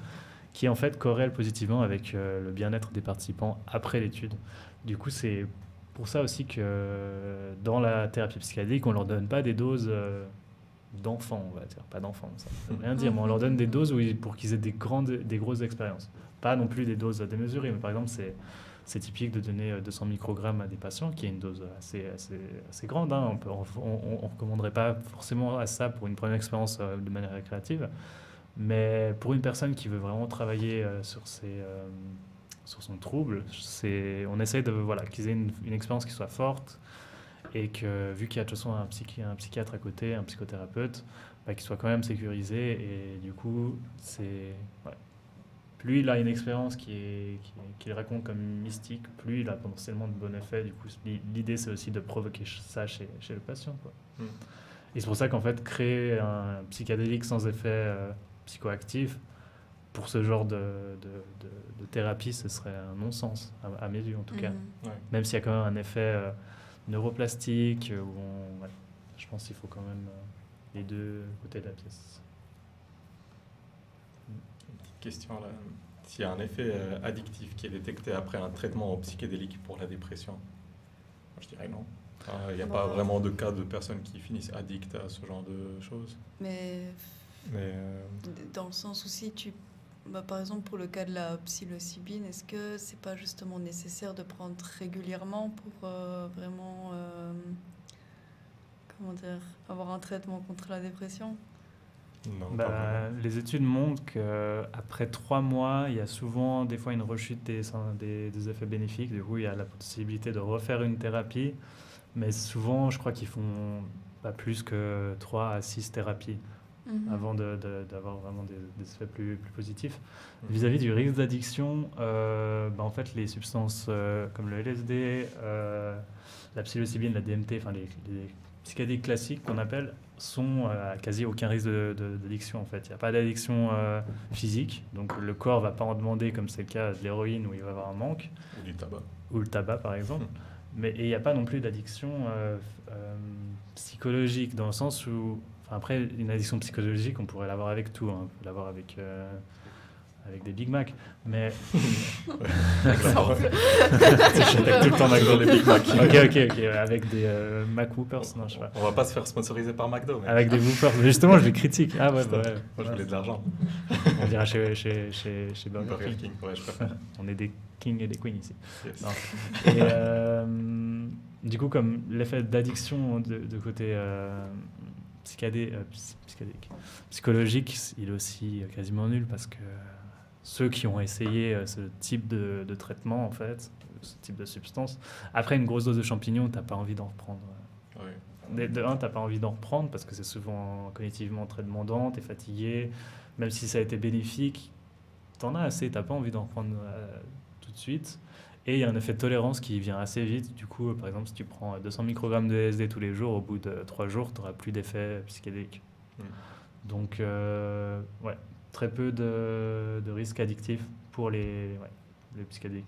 qui en fait corrèle positivement avec le bien-être des participants après l'étude. Du coup, c'est pour ça aussi que dans la thérapie psychédélique, on leur donne pas des doses d'enfants, on va dire. Pas d'enfants, ça ne veut rien dire, mais on leur donne des doses pour qu'ils aient des grosses expériences. Pas non plus des doses démesurées, mais par exemple, c'est typique de donner 200 microgrammes à des patients, qui est une dose assez grande. Hein. On ne recommanderait pas forcément à ça pour une première expérience de manière récréative, mais pour une personne qui veut vraiment travailler sur son trouble, on essaye qu'ils aient une expérience qui soit forte, et que vu qu'il y a de toute façon un psychiatre à côté, un psychothérapeute, qu'il soit quand même sécurisé. Et du coup, plus il a une expérience qu'il raconte comme mystique, plus il a potentiellement de bons effets. Du coup, l'idée, c'est aussi de provoquer ça chez le patient, quoi. Et c'est pour ça qu'en fait, créer un psychédélique sans effet psychoactif, pour ce genre de thérapie, ce serait un non-sens, à mes yeux en tout cas. Ouais. Même s'il y a quand même un effet neuroplastique, je pense qu'il faut quand même les deux côtés de la pièce. Une petite question là. S'il y a un effet addictif qui est détecté après un traitement psychédélique pour la dépression, moi, je dirais non. Il n'y a pas vraiment de cas de personnes qui finissent addictes à ce genre de choses. Mais Mais dans le sens où si par exemple, pour le cas de la psilocybine, est-ce que c'est pas justement nécessaire de prendre régulièrement pour vraiment avoir un traitement contre la dépression? non, pas vraiment. Les études montrent qu'après 3 mois, il y a souvent des fois une rechute des effets bénéfiques. Du coup, il y a la possibilité de refaire une thérapie. Mais souvent, je crois qu'ils font pas plus que 3 à 6 thérapies avant d'avoir vraiment des effets plus positifs. Vis-à-vis du risque d'addiction, en fait, les substances comme le LSD, la psilocybine, la DMT, enfin les psychédéliques classiques qu'on appelle, sont à quasi aucun risque d'addiction en fait. Il n'y a pas d'addiction physique, donc le corps ne va pas en demander comme c'est le cas de l'héroïne où il va y avoir un manque. Ou du tabac. Ou le tabac par exemple. Mais il n'y a pas non plus d'addiction psychologique dans le sens où... Après, une addiction psychologique, on pourrait l'avoir avec tout. Hein. On peut l'avoir avec des Big Mac. Mais... Exemple. J'attaque tout le temps McDo. Les Big Mac. Ok. Avec des Mac Whoopers, non, je sais pas. On va pas se faire sponsoriser par McDo. Mais... Avec des Whoopers. Justement, je les critique. Ah ouais, Moi, je voulais de l'argent. On dira chez Burger King. Ouais, je préfère. On est des kings et des queens ici. Yes. Non. Et du coup, comme l'effet d'addiction de côté psychologique, il est aussi quasiment nul parce que ceux qui ont essayé ce type de traitement, en fait, ce type de substance, après une grosse dose de champignons, t'as pas envie d'en reprendre. Ouais. De un, t'as pas envie d'en reprendre parce que c'est souvent cognitivement très demandant, t'es fatigué, même si ça a été bénéfique, t'en as assez, t'as pas envie d'en reprendre tout de suite. Et il y a un effet de tolérance qui vient assez vite. Du coup, par exemple, si tu prends 200 microgrammes de LSD tous les jours, au bout de 3 jours, tu n'auras plus d'effet psychédélique. Donc, très peu de risques addictifs pour les psychédéliques.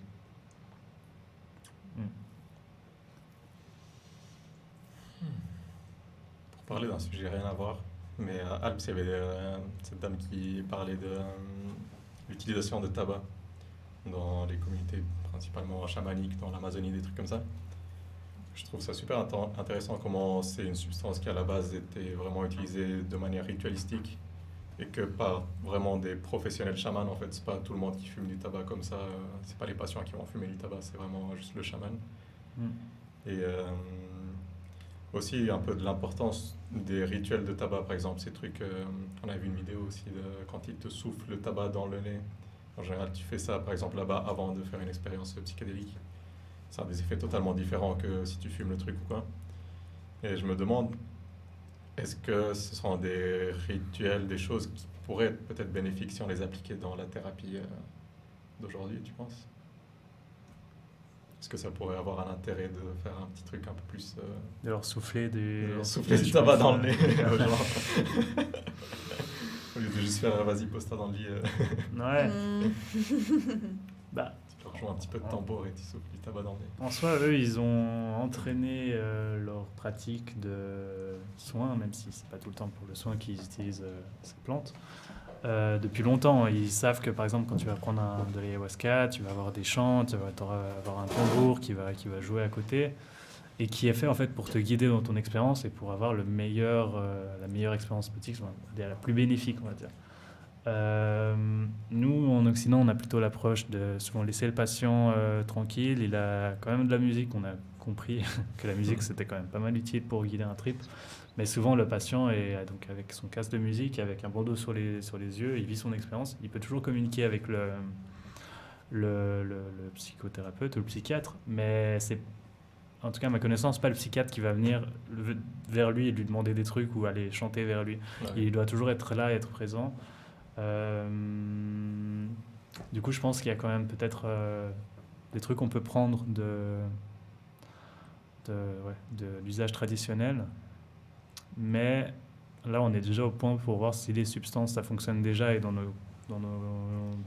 Pour parler d'un sujet rien à voir, mais à Alps, il y avait cette dame qui parlait de l'utilisation de tabac dans les communautés principalement chamaniques, dans l'Amazonie, des trucs comme ça. Je trouve ça super intéressant comment c'est une substance qui à la base était vraiment utilisée de manière ritualistique et que par vraiment des professionnels chamans, en fait, c'est pas tout le monde qui fume du tabac comme ça, c'est pas les patients qui vont fumer du tabac, c'est vraiment juste le chaman. Et aussi un peu de l'importance des rituels de tabac, par exemple, ces trucs, on a vu une vidéo aussi de quand il te souffle le tabac dans le nez En général, tu fais ça, par exemple, là-bas, avant de faire une expérience psychédélique. Ça a des effets totalement différents que si tu fumes le truc ou quoi. Et je me demande, est-ce que ce sont des rituels, des choses qui pourraient être peut-être bénéfiques si on les appliquait dans la thérapie d'aujourd'hui, tu penses? Est-ce que ça pourrait avoir un intérêt de faire un petit truc un peu plus... De leur souffler de leur souffler du tabac dans le nez aux gens. Au lieu de juste faire vas-y, pose ça dans le lit. Ouais. Mm. Bah, Tu leur joues un petit peu de tambour et tu souffles du tabac dans le nez. en soi, eux, ils ont entraîné leur pratique de soins, même si c'est pas tout le temps pour le soin qu'ils utilisent ces plantes. Depuis longtemps, ils savent que par exemple, quand tu vas prendre de l'ayahuasca, tu vas avoir des chants, tu vas avoir un tambour qui va jouer à côté et qui est fait en fait pour te guider dans ton expérience et pour avoir la meilleure expérience boutique, on va dire la plus bénéfique, on va dire. Nous, en Occident, on a plutôt l'approche de souvent laisser le patient tranquille. Il a quand même de la musique. On a compris que la musique, c'était quand même pas mal utile pour guider un trip. Mais souvent, le patient est donc avec son casque de musique, avec un bandeau sur les yeux, il vit son expérience. Il peut toujours communiquer avec le psychothérapeute ou le psychiatre, mais c'est, en tout cas à ma connaissance, pas le psychiatre qui va venir vers lui et lui demander des trucs ou aller chanter vers lui. Ouais. Il doit toujours être là, être présent. Du coup, je pense qu'il y a quand même peut-être des trucs qu'on peut prendre de l'usage traditionnel. Mais là, on est déjà au point pour voir si les substances, ça fonctionne déjà et dans nos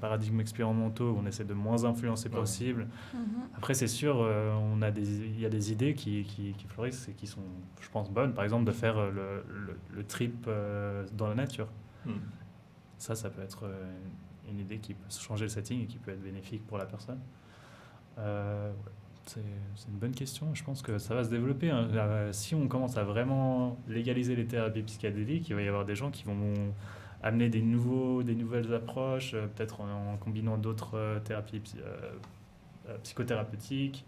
paradigmes expérimentaux, on essaie de moins influencer possible. Mhm. Après, c'est sûr, il y a des idées qui fleurissent et qui sont, je pense, bonnes. Par exemple, de faire le trip dans la nature. Ça peut être une idée qui peut changer le setting et qui peut être bénéfique pour la personne. C'est une bonne question. Je pense que ça va se développer. Hein. Si on commence à vraiment légaliser les thérapies psychédéliques, il va y avoir des gens qui vont amener des nouvelles approches, peut-être en combinant d'autres thérapies psychothérapeutiques.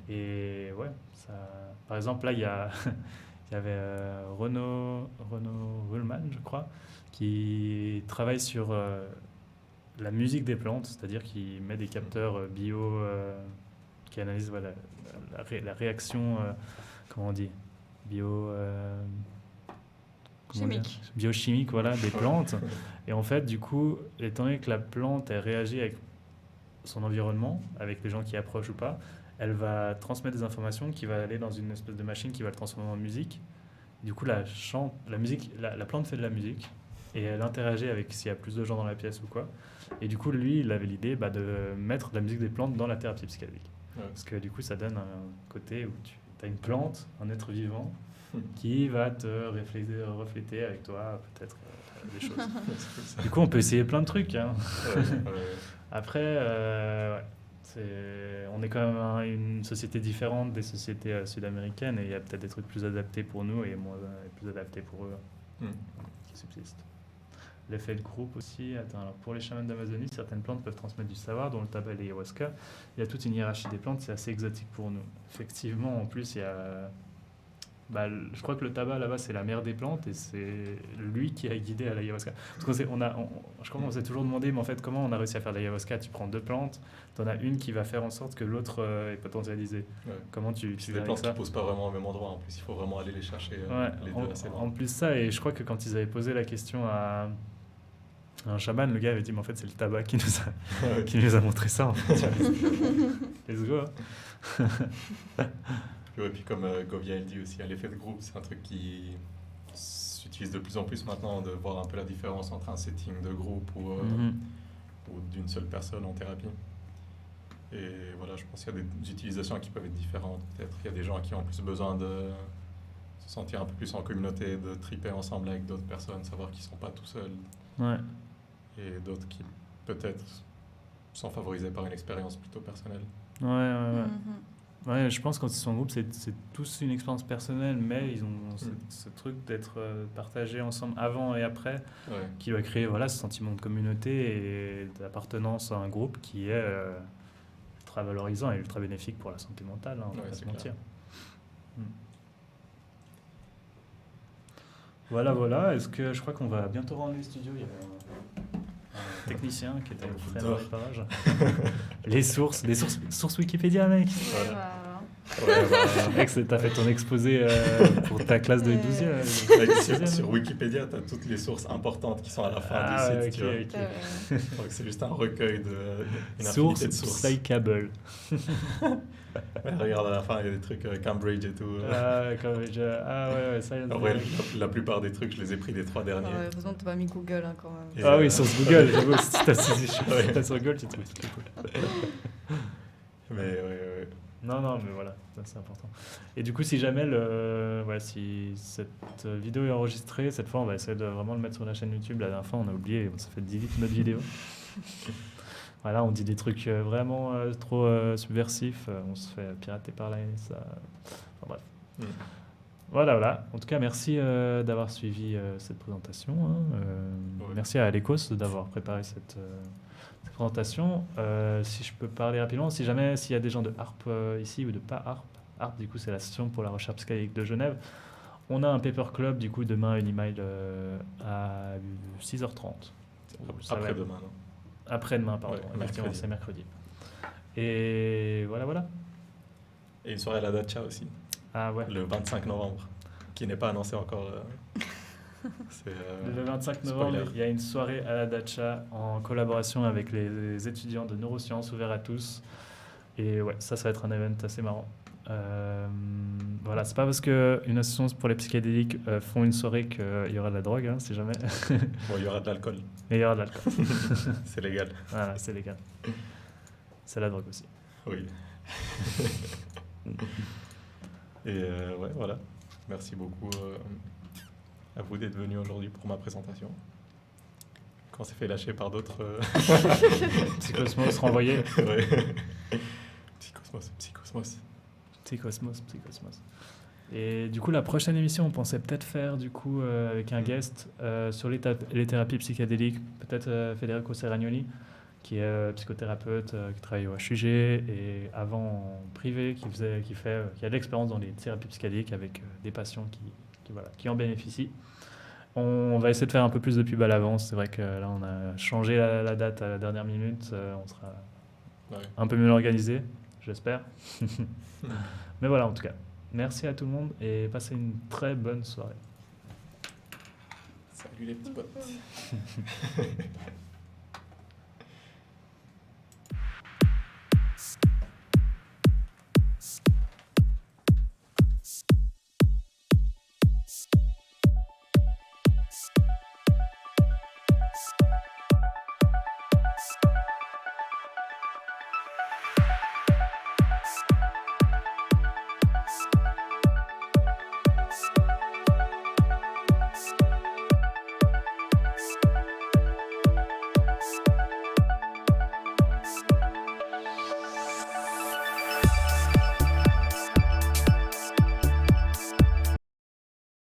Et ouais, ça... Par exemple, là, il y avait Renaud Ruhlmann, je crois, qui travaille sur la musique des plantes, c'est-à-dire qu'il met des capteurs bio qui analysent la réaction, comment on dit, biochimique, voilà, des plantes. Et en fait, du coup, étant donné que la plante, elle réagit avec son environnement, avec les gens qui approchent ou pas, elle va transmettre des informations qui va aller dans une espèce de machine qui va le transformer en musique. Du coup, la plante fait de la musique et elle interagit avec s'il y a plus de gens dans la pièce ou quoi. Et du coup, lui, il avait l'idée de mettre de la musique des plantes dans la thérapie psychédélique. Ouais. Parce que du coup, ça donne un côté où tu as une plante, un être vivant, qui va te refléter avec toi peut-être des choses. Du coup, on peut essayer plein de trucs. Hein. Après, on est quand même une société différente des sociétés sud-américaines et il y a peut-être des trucs plus adaptés pour nous et plus adaptés pour eux qui subsistent. L'effet de groupe aussi. Alors pour les chamans d'Amazonie, certaines plantes peuvent transmettre du savoir, dont le tabac et l'ayahuasca. Il y a toute une hiérarchie des plantes, c'est assez exotique pour nous. Effectivement, en plus, il y a... je crois que le tabac là-bas, c'est la mère des plantes et c'est lui qui a guidé à l'ayahuasca. Parce que je crois qu'on s'est toujours demandé, mais en fait, comment on a réussi à faire de l'ayahuasca? Tu prends deux plantes, tu en as une qui va faire en sorte que l'autre est potentialisée. Ouais. Comment tu c'est des plantes qui ne poussent pas vraiment au même endroit. En plus, il faut vraiment aller les chercher les deux assez loin. En plus ça, et je crois que quand ils avaient posé la question à un chaman, le gars avait dit, mais en fait, c'est le tabac qui nous a montré ça. En fait. Let's go. Et puis comme Govia il dit aussi, l'effet de groupe, c'est un truc qui s'utilise de plus en plus maintenant, de voir un peu la différence entre un setting de groupe ou d'une seule personne en thérapie. Et voilà, je pense qu'il y a des utilisations qui peuvent être différentes. Peut-être il y a des gens qui ont plus besoin de se sentir un peu plus en communauté, de triper ensemble avec d'autres personnes, savoir qu'ils ne sont pas tout seuls. Ouais. Et d'autres qui peut-être sont favorisés par une expérience plutôt personnelle. Ouais. Mm-hmm. Ouais, je pense que quand ils sont en groupe, c'est tous une expérience personnelle, mais ils ont ce truc d'être partagés ensemble avant et après, qui va créer ce sentiment de communauté et d'appartenance à un groupe qui est ultra valorisant et ultra bénéfique pour la santé mentale, on va pas se mentir. Voilà. Est-ce que je crois qu'on va bientôt rendre les studios? un technicien qui était au frein J'adore. de réparage. Les sources Wikipédia, mec. Ouais, Voilà. bah, Ouais, bah, Mec, t'as fait ton exposé pour ta classe de Ouais. 12e. mec, sur Wikipédia, tu as toutes les sources importantes qui sont à la fin Ah, du ouais, site. Tu vois. ok. Donc c'est juste un recueil une infinité Source de sources. Psychable. Ouais, regarde à la fin, il y a des trucs Cambridge et tout. Ouais, ça, En vrai, la plupart des trucs, je les ai pris des 3 derniers. ouais, heureusement, t'as pas mis Google hein, quand même. Et, Ah oui, source Google, j'avoue, si Ouais. t'as sur Google, tu trouves tout cool. Mais ouais. Non, mais voilà, ça, c'est important. Et du coup, si jamais si cette vidéo est enregistrée, cette fois, on va essayer de vraiment le mettre sur la chaîne YouTube. La dernière fois, on a oublié, on s'est fait 10 vite notre vidéo. Voilà, on dit des trucs vraiment trop subversifs, on se fait pirater par la NSA. Enfin bref. Mm. Voilà. En tout cas, merci d'avoir suivi cette présentation. Hein. Ouais. Merci à Alekos d'avoir préparé cette présentation. Si je peux parler rapidement, s'il y a des gens de HARP ici ou de pas HARP, HARP du coup c'est l'Association pour la recherche psychédélique de Genève. On a un paper club du coup demain une email à 6h30. Ça va être- Après-demain, non? Après-demain, pardon. Ouais, Effectivement, mercredi. c'est mercredi. Et voilà. Et une soirée à la Dacha aussi, Ah ouais. le 25 novembre, qui n'est pas annoncé encore. C'est, Le 25 novembre, spoiler. il y a une soirée à la Dacha en collaboration avec les étudiants de neurosciences ouvert à tous. Et ouais, ça va être un event assez marrant. Voilà, c'est pas parce qu'une association pour les psychédéliques font une soirée qu'il y aura de la drogue, hein, si jamais. Bon, il y aura de l'alcool, Mais il y aura de l'alcool. c'est légal. Voilà, c'est légal. C'est la drogue aussi. Oui. Et ouais, voilà. Merci beaucoup à vous d'être venus aujourd'hui pour ma présentation. Quand on s'est fait lâcher par d'autres. Psychosmos renvoyé. Ouais. Psychosmos. Psychosmos. Et du coup, la prochaine émission, on pensait peut-être faire du coup avec un guest sur les thérapies psychédéliques, peut-être Federico Serragnoli, qui est psychothérapeute, qui travaille au HUG et avant en privé, qui a de l'expérience dans les thérapies psychédéliques avec des patients qui en bénéficient. On va essayer de faire un peu plus de pub à l'avance. C'est vrai que là, on a changé la date à la dernière minute. On sera Ouais. un peu mieux organisé, j'espère. Mais voilà, en tout cas, merci à tout le monde et passez une très bonne soirée. Salut les petits potes.